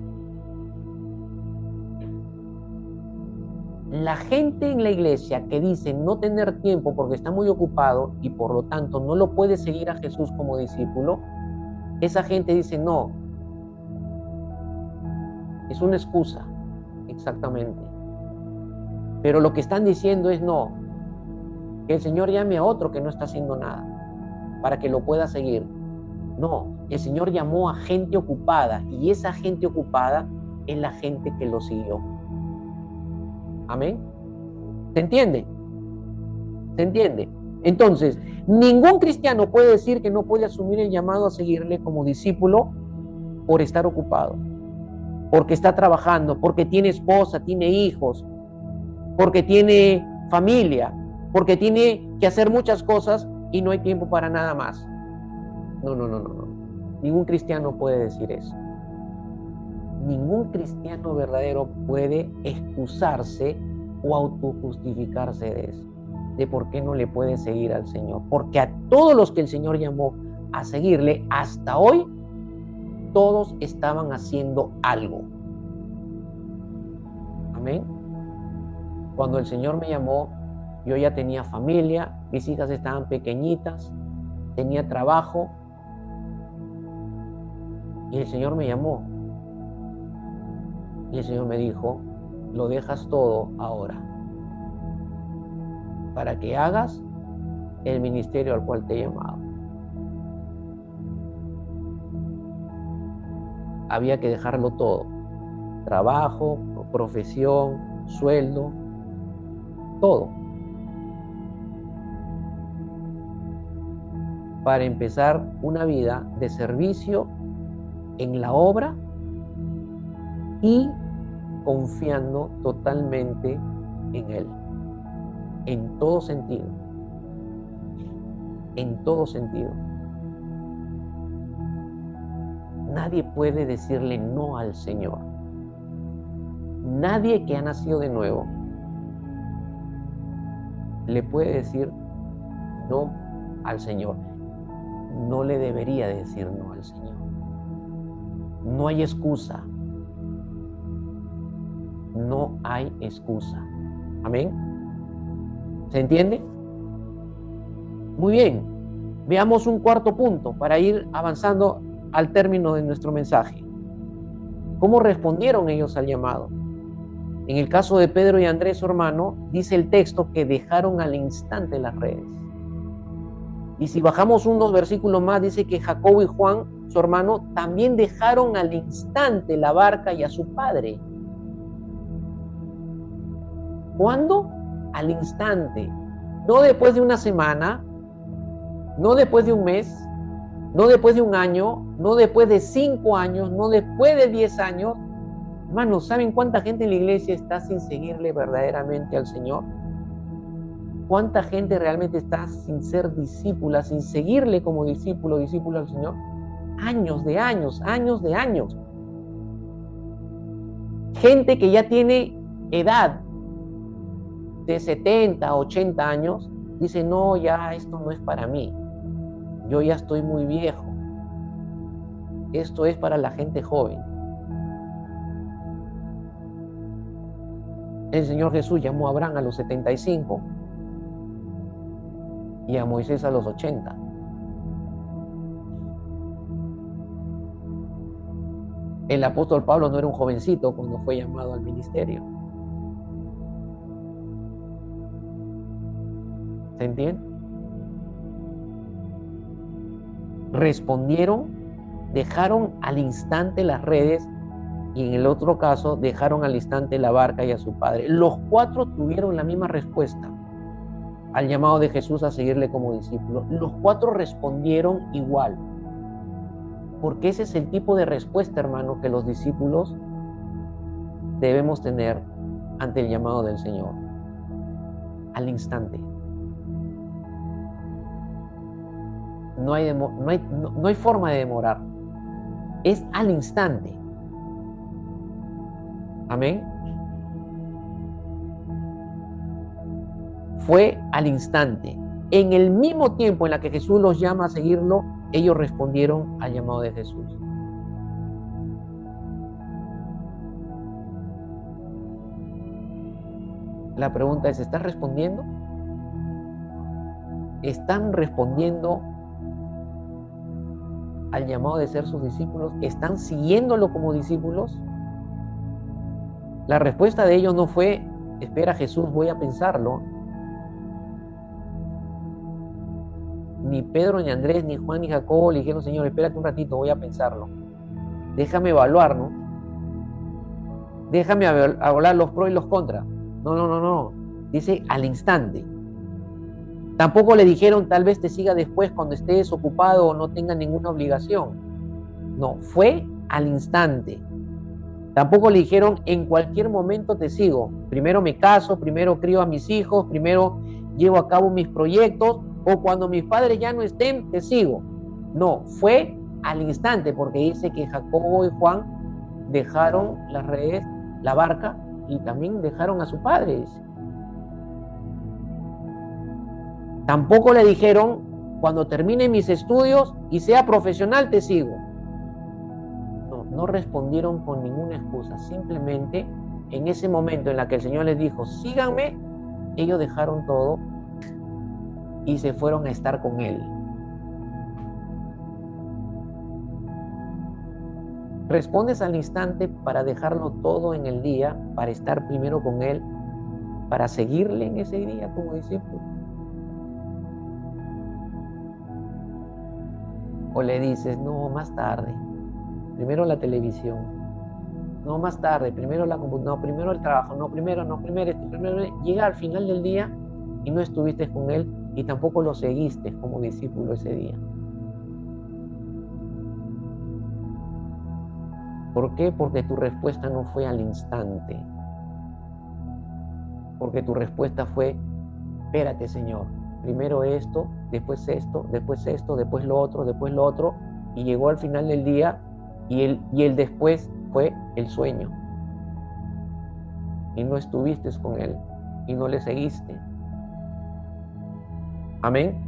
Speaker 1: La gente en la iglesia que dice no tener tiempo porque está muy ocupado y por lo tanto no lo puede seguir a Jesús como discípulo, esa gente dice no, es una excusa, exactamente. Pero lo que están diciendo es no, que el Señor llame a otro que no está haciendo nada para que lo pueda seguir. No, el Señor llamó a gente ocupada y esa gente ocupada es la gente que lo siguió. Amén. ¿Se entiende? ¿Se entiende? Entonces, ningún cristiano puede decir que no puede asumir el llamado a seguirle como discípulo por estar ocupado, porque está trabajando, porque tiene esposa, tiene hijos, porque tiene familia, porque tiene que hacer muchas cosas y no hay tiempo para nada más. No. Ningún cristiano puede decir eso. Ningún cristiano verdadero puede excusarse o autojustificarse de eso, de por qué no le puede seguir al Señor. Porque a todos los que el Señor llamó a seguirle, hasta hoy, todos estaban haciendo algo. Amén. Cuando el Señor me llamó, yo ya tenía familia, mis hijas estaban pequeñitas, tenía trabajo, y el Señor me llamó. Y el Señor me dijo, lo dejas todo ahora para que hagas el ministerio al cual te he llamado. Había que dejarlo todo, trabajo, profesión, sueldo, todo, para empezar una vida de servicio en la obra y confiando totalmente en Él, en todo sentido, en todo sentido. Nadie puede decirle no al Señor. Nadie que ha nacido de nuevo le puede decir no al Señor. No le debería decir no al Señor. No hay excusa. No hay excusa. Amén. ¿Se entiende? Muy bien. Veamos un cuarto punto para ir avanzando al término de nuestro mensaje. ¿Cómo respondieron ellos al llamado? En el caso de Pedro y Andrés, su hermano, dice el texto que dejaron al instante las redes. Y si bajamos unos versículos más, dice que Jacobo y Juan, su hermano, también dejaron al instante la barca y a su padre. ¿Cuándo? Al instante. No después de una semana, no después de un mes, no después de un año, no después de 5 años, no después de 10 años. Hermanos, ¿saben cuánta gente en la iglesia está sin seguirle verdaderamente al Señor? ¿Cuánta gente realmente está sin ser discípula, sin seguirle como discípulo al Señor? Años de años, años de años. Gente que ya tiene edad de 70, 80 años, dice, no, ya esto no es para mí. Yo ya estoy muy viejo. Esto es para la gente joven. El Señor Jesús llamó a Abraham a los 75 y a Moisés a los 80. El apóstol Pablo no era un jovencito cuando fue llamado al ministerio. ¿Se entiende? Respondieron, dejaron al instante las redes y en el otro caso dejaron al instante la barca y a su padre. Los 4 tuvieron la misma respuesta al llamado de Jesús a seguirle como discípulo. Los 4 respondieron igual. Porque ese es el tipo de respuesta, hermano, que los discípulos debemos tener ante el llamado del Señor. Al instante. No hay forma de demorar. Es al instante. Amén. Fue al instante. En el mismo tiempo en la que Jesús los llama a seguirlo, ellos respondieron al llamado de Jesús. La pregunta es, ¿están respondiendo? ¿Están respondiendo al llamado de ser sus discípulos? ¿Están siguiéndolo como discípulos? La respuesta de ellos no fue, espera Jesús, voy a pensarlo. Ni Pedro, ni Andrés, ni Juan, ni Jacobo le dijeron, Señor, espérate un ratito, voy a pensarlo. Déjame evaluar, ¿no? Déjame hablar los pros y los contras. No. Dice al instante. Tampoco le dijeron, tal vez te siga después cuando estés ocupado o no tenga ninguna obligación. No, fue al instante. Tampoco le dijeron, en cualquier momento te sigo. Primero me caso, primero crío a mis hijos, primero llevo a cabo mis proyectos, o cuando mis padres ya no estén, te sigo. No, fue al instante, porque dice que Jacobo y Juan dejaron las redes, la barca, y también dejaron a sus padres. Tampoco le dijeron, cuando termine mis estudios y sea profesional, te sigo. No respondieron con ninguna excusa. Simplemente, en ese momento en la que el Señor les dijo, síganme, ellos dejaron todo y se fueron a estar con Él. Respondes al instante para dejarlo todo en el día, para estar primero con Él, para seguirle en ese día como discípulo. O le dices, no, más tarde, primero la televisión, no, más tarde, primero la computadora, no, primero el trabajo, no, primero esto, primero. Llega al final del día y no estuviste con Él y tampoco lo seguiste como discípulo ese día. ¿Por qué? Porque tu respuesta no fue al instante. Porque tu respuesta fue, espérate, Señor, primero esto, después esto, después esto, después lo otro, y llegó al final del día y el después fue el sueño. Y no estuviste con Él y no le seguiste. Amén.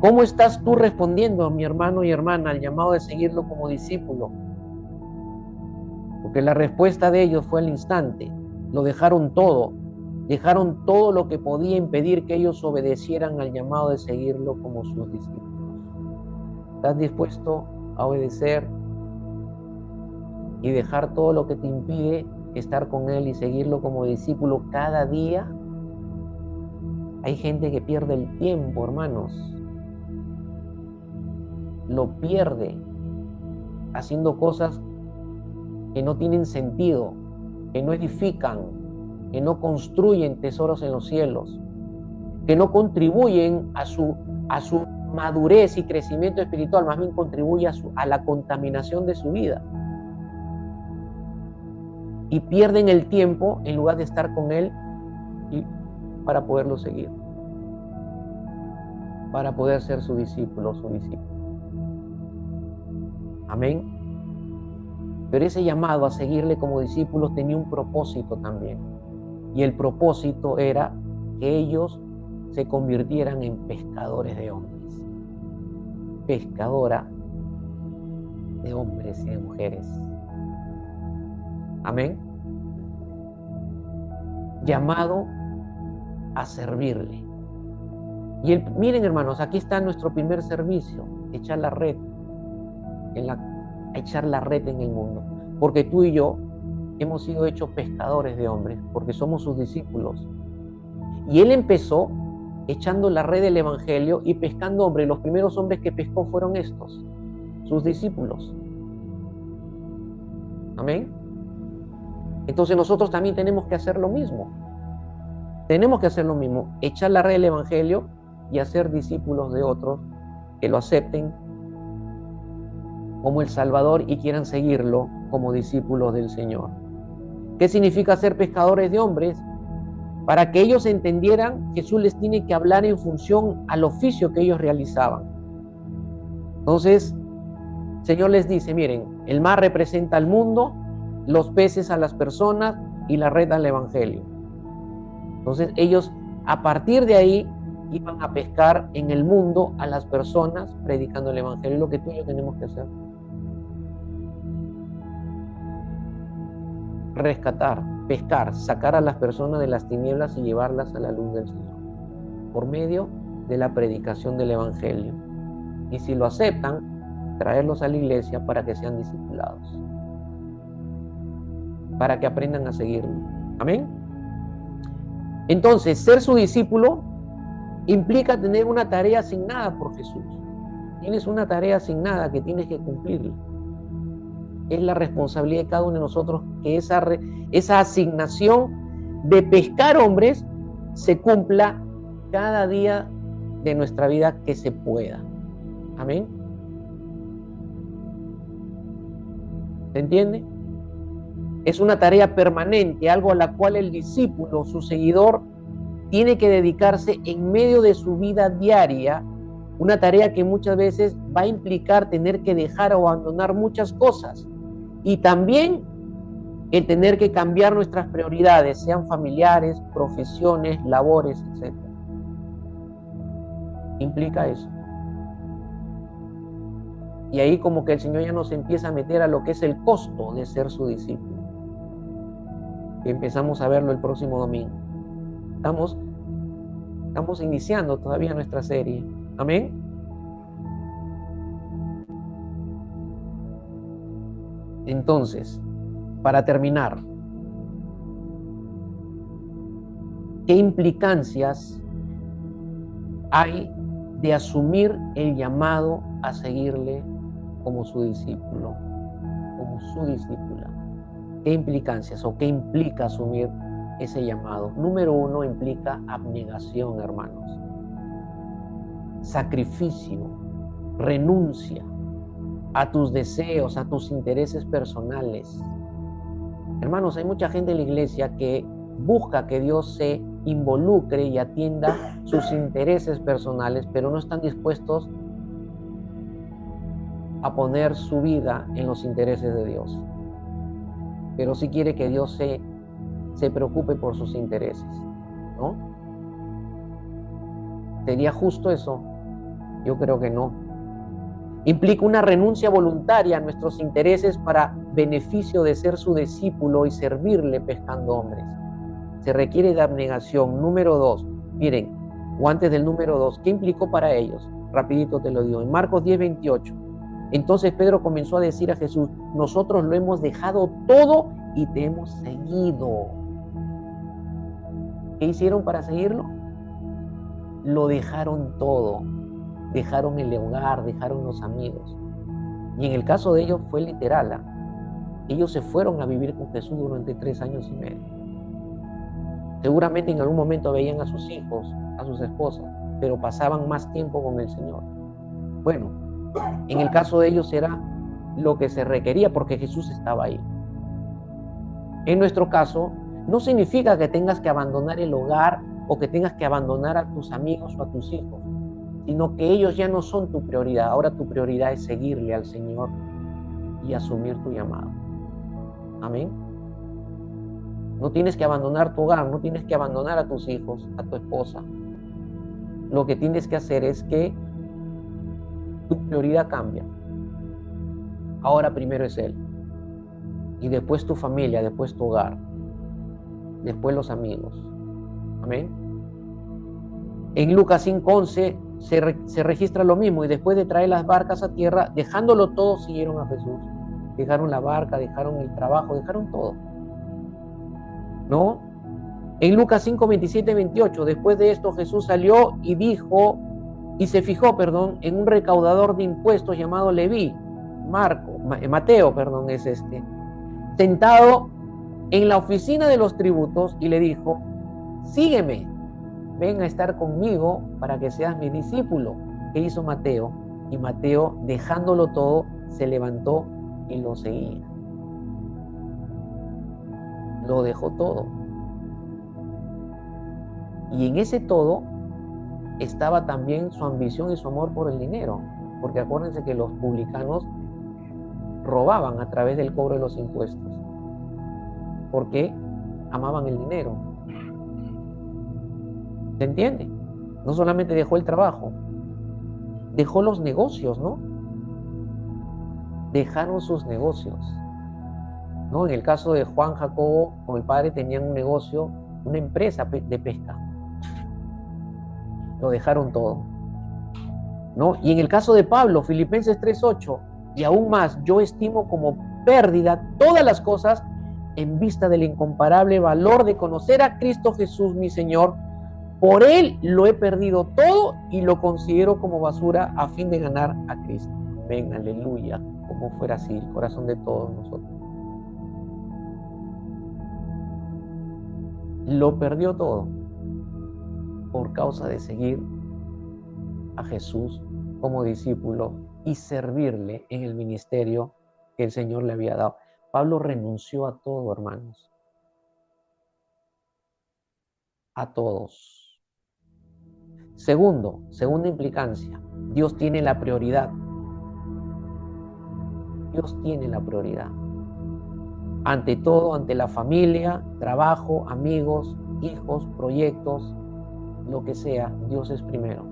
Speaker 1: ¿Cómo estás tú respondiendo, mi hermano y hermana, al llamado de seguirlo como discípulo? Porque la respuesta de ellos fue al instante. Lo dejaron todo lo que podía impedir que ellos obedecieran al llamado de seguirlo como sus discípulos. ¿Estás dispuesto a obedecer y dejar todo lo que te impide estar con Él y seguirlo como discípulo cada día. Hay gente que pierde el tiempo, hermanos. Lo pierde haciendo cosas que no tienen sentido, que no edifican, que no construyen tesoros en los cielos, que no contribuyen a su madurez y crecimiento espiritual, más bien contribuye a la contaminación de su vida. Y pierden el tiempo en lugar de estar con Él para poderlo seguir, para poder ser su discípulo o su discípula. Amén. Pero ese llamado a seguirle como discípulos tenía un propósito también. Y el propósito era que ellos se convirtieran en pescadores de hombres. Pescadora de hombres y de mujeres. Amén. Llamado a servirle. Y miren, hermanos, aquí está nuestro primer servicio: echar la red echar la red en el mundo, porque tú y yo hemos sido hechos pescadores de hombres, porque somos sus discípulos. Y Él empezó echando la red del Evangelio y pescando hombres. Los primeros hombres que pescó fueron estos, sus discípulos. Amén. Entonces nosotros también tenemos que hacer lo mismo. Tenemos que hacer lo mismo, echar la red del Evangelio y hacer discípulos de otros que lo acepten como el Salvador y quieran seguirlo como discípulos del Señor. ¿Qué significa ser pescadores de hombres? Para que ellos entendieran, Jesús les tiene que hablar en función al oficio que ellos realizaban. Entonces, el Señor les dice, miren, el mar representa al mundo, los peces a las personas y la red al Evangelio. Entonces ellos, a partir de ahí, iban a pescar en el mundo a las personas predicando el Evangelio. Es lo que tú y yo tenemos que hacer. Rescatar, pescar, sacar a las personas de las tinieblas y llevarlas a la luz del Señor, por medio de la predicación del Evangelio. Y si lo aceptan, traerlos a la iglesia para que sean discipulados, para que aprendan a seguirlo. Amén. Entonces, ser su discípulo implica tener una tarea asignada por Jesús. Tienes una tarea asignada que tienes que cumplir. Es la responsabilidad de cada uno de nosotros que esa asignación de pescar hombres se cumpla cada día de nuestra vida que se pueda. Amén. ¿Se entiende? Es una tarea permanente, algo a la cual el discípulo, su seguidor, tiene que dedicarse en medio de su vida diaria, una tarea que muchas veces va a implicar tener que dejar o abandonar muchas cosas. Y también el tener que cambiar nuestras prioridades, sean familiares, profesiones, labores, etc. Implica eso. Y ahí como que el Señor ya nos empieza a meter a lo que es el costo de ser su discípulo. Y empezamos a verlo el próximo domingo. Estamos iniciando todavía nuestra serie. Amén. Entonces, para terminar, ¿qué implicancias hay de asumir el llamado a seguirle como su discípulo, como su discípula? ¿Qué implicancias o qué implica asumir ese llamado? Número 1, implica abnegación, hermanos. Sacrificio, renuncia a tus deseos, a tus intereses personales. Hermanos, hay mucha gente en la iglesia que busca que Dios se involucre y atienda sus intereses personales, pero no están dispuestos a poner su vida en los intereses de Dios. Pero sí quiere que Dios se preocupe por sus intereses, ¿no? ¿Sería justo eso? Yo creo que no. Implica una renuncia voluntaria a nuestros intereses para beneficio de ser su discípulo y servirle pescando hombres. Se requiere de abnegación. Número 2, miren, o antes del número 2, ¿qué implicó para ellos? Rapidito te lo digo. En Marcos 10:28, Entonces Pedro comenzó a decir a Jesús: nosotros lo hemos dejado todo y te hemos seguido. ¿Qué hicieron para seguirlo? Lo dejaron todo. Dejaron el hogar, dejaron los amigos. Y en el caso de ellos fue literal. Ellos se fueron a vivir con Jesús durante 3 años y medio. Seguramente en algún momento veían a sus hijos, a sus esposas, pero pasaban más tiempo con el Señor. Bueno, en el caso de ellos era lo que se requería porque Jesús estaba ahí. En nuestro caso, no significa que tengas que abandonar el hogar o que tengas que abandonar a tus amigos o a tus hijos, sino que ellos ya no son tu prioridad. Ahora tu prioridad es seguirle al Señor y asumir tu llamado. Amén. No tienes que abandonar tu hogar, no tienes que abandonar a tus hijos, a tu esposa. Lo que tienes que hacer es que tu prioridad cambia. Ahora primero es Él. Y después tu familia, después tu hogar. Después los amigos. Amén. En Lucas 5:11 se registra lo mismo. Y después de traer las barcas a tierra, dejándolo todo, siguieron a Jesús. Dejaron la barca, dejaron el trabajo, dejaron todo. ¿No? En Lucas 5:27-28, después de esto Jesús salió y se fijó, en un recaudador de impuestos llamado Leví, Mateo, sentado en la oficina de los tributos, y le dijo: sígueme, ven a estar conmigo para que seas mi discípulo. ¿Qué hizo Mateo? Y Mateo, dejándolo todo, se levantó y lo seguía. Lo dejó todo. Y en ese todo estaba también su ambición y su amor por el dinero, porque acuérdense que los publicanos robaban a través del cobro de los impuestos, porque amaban el dinero. ¿Se entiende? No solamente dejó el trabajo, dejó los negocios, ¿no? Dejaron sus negocios, ¿no? En el caso de Juan Jacobo con el padre tenían un negocio, una empresa de pesca. Lo dejaron todo, ¿no? Y en el caso de Pablo, Filipenses 3:8, y aún más, yo estimo como pérdida todas las cosas en vista del incomparable valor de conocer a Cristo Jesús, mi Señor. Por Él lo he perdido todo y lo considero como basura a fin de ganar a Cristo. Amén, aleluya. Como fuera así, el corazón de todos nosotros. Lo perdió todo por causa de seguir a Jesús como discípulo y servirle en el ministerio que el Señor le había dado. Pablo renunció a todo, hermanos. A todos. Segunda implicancia, Dios tiene la prioridad. Dios tiene la prioridad. Ante todo, ante la familia, trabajo, amigos, hijos, proyectos, lo que sea, Dios es primero.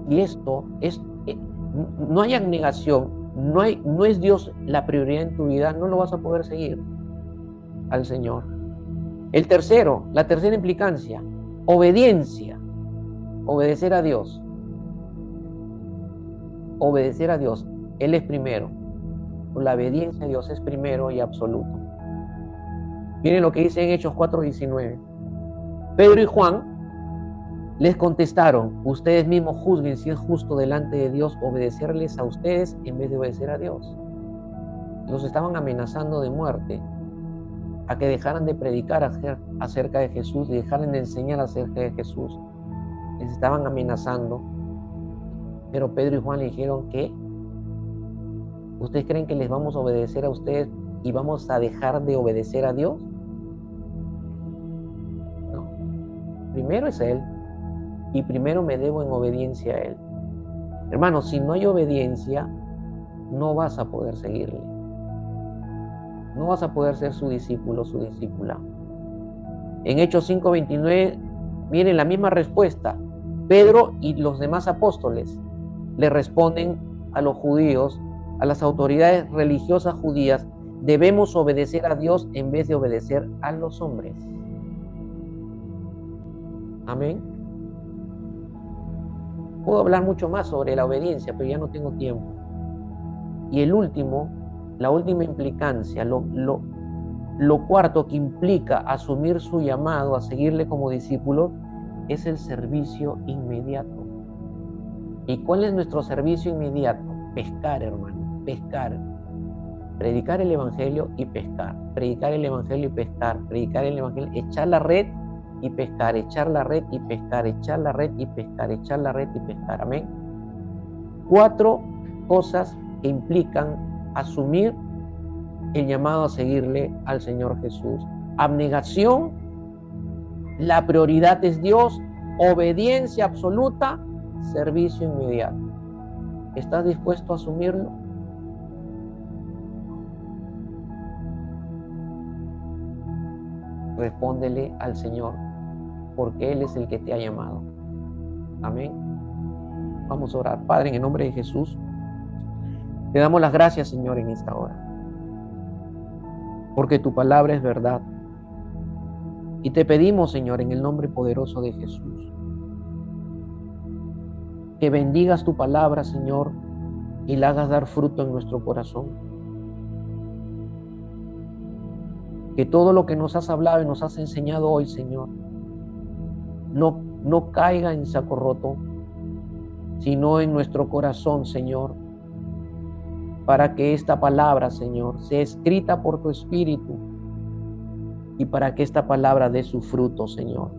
Speaker 1: Y esto es, no hay abnegación, no es Dios la prioridad en tu vida, no lo vas a poder seguir al Señor. La tercera implicancia, obediencia, obedecer a Dios. Obedecer a Dios, Él es primero. La obediencia a Dios es primero y absoluto. Miren lo que dice en Hechos 4:19. Pedro y Juan les contestaron: ustedes mismos juzguen si es justo delante de Dios obedecerles a ustedes en vez de obedecer a Dios. Los estaban amenazando de muerte, a que dejaran de predicar acerca de Jesús y dejaran de enseñar acerca de Jesús. Les estaban amenazando, pero Pedro y Juan le dijeron: ¿qué? ¿Ustedes creen que les vamos a obedecer a ustedes y vamos a dejar de obedecer a Dios? No. Primero es Él y primero me debo en obediencia a Él. Hermanos, si no hay obediencia, no vas a poder seguirle. No vas a poder ser su discípulo, su discípula. En Hechos 5:29, miren la misma respuesta. Pedro y los demás apóstoles le responden a los judíos, a las autoridades religiosas judías: debemos obedecer a Dios en vez de obedecer a los hombres. Amén. Puedo hablar mucho más sobre la obediencia, pero ya no tengo tiempo. Y el último, la última implicancia, lo cuarto que implica asumir su llamado a seguirle como discípulo, es el servicio inmediato. ¿Y cuál es nuestro servicio inmediato? Pescar, hermano, pescar. Predicar el evangelio y pescar. Predicar el evangelio y pescar. Predicar el evangelio, echar la red y pescar, echar la red y pescar, echar la red y pescar, echar la red y pescar. Amén. 4 cosas que implican asumir el llamado a seguirle al Señor Jesús. Abnegación, la prioridad es Dios, obediencia absoluta, servicio inmediato. ¿Estás dispuesto a asumirlo? Respóndele al Señor, porque Él es el que te ha llamado. Amén. Vamos a orar. Padre, en el nombre de Jesús, te damos las gracias, Señor, en esta hora, porque tu palabra es verdad. Y te pedimos, Señor, en el nombre poderoso de Jesús, que bendigas tu palabra, Señor, y la hagas dar fruto en nuestro corazón. Que todo lo que nos has hablado y nos has enseñado hoy, Señor, no caiga en saco roto, sino en nuestro corazón, Señor, para que esta palabra, Señor, sea escrita por tu Espíritu y para que esta palabra dé su fruto, Señor.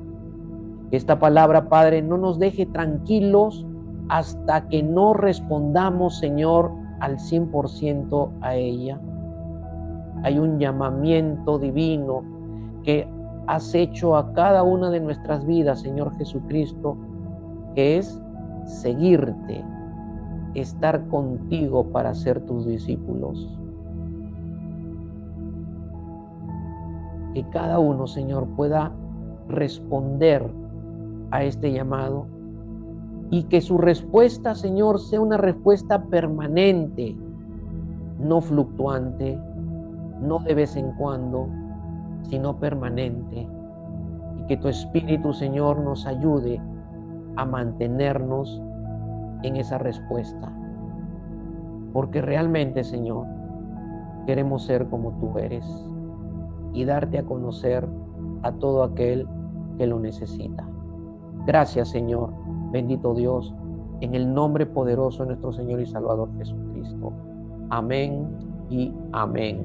Speaker 1: Que esta palabra, Padre, no nos deje tranquilos hasta que no respondamos, Señor, al 100% a ella. Hay un llamamiento divino que has hecho a cada una de nuestras vidas, Señor Jesucristo, que es seguirte, estar contigo para ser tus discípulos. Que cada uno, Señor, pueda responder a este llamado y que su respuesta, Señor, sea una respuesta permanente, no fluctuante, no de vez en cuando, sino permanente. Y que tu Espíritu, Señor, nos ayude a mantenernos en esa respuesta. Porque realmente, Señor, queremos ser como tú eres y darte a conocer a todo aquel que lo necesita. Gracias, Señor, bendito Dios, en el nombre poderoso de nuestro Señor y Salvador Jesucristo. Amén y amén.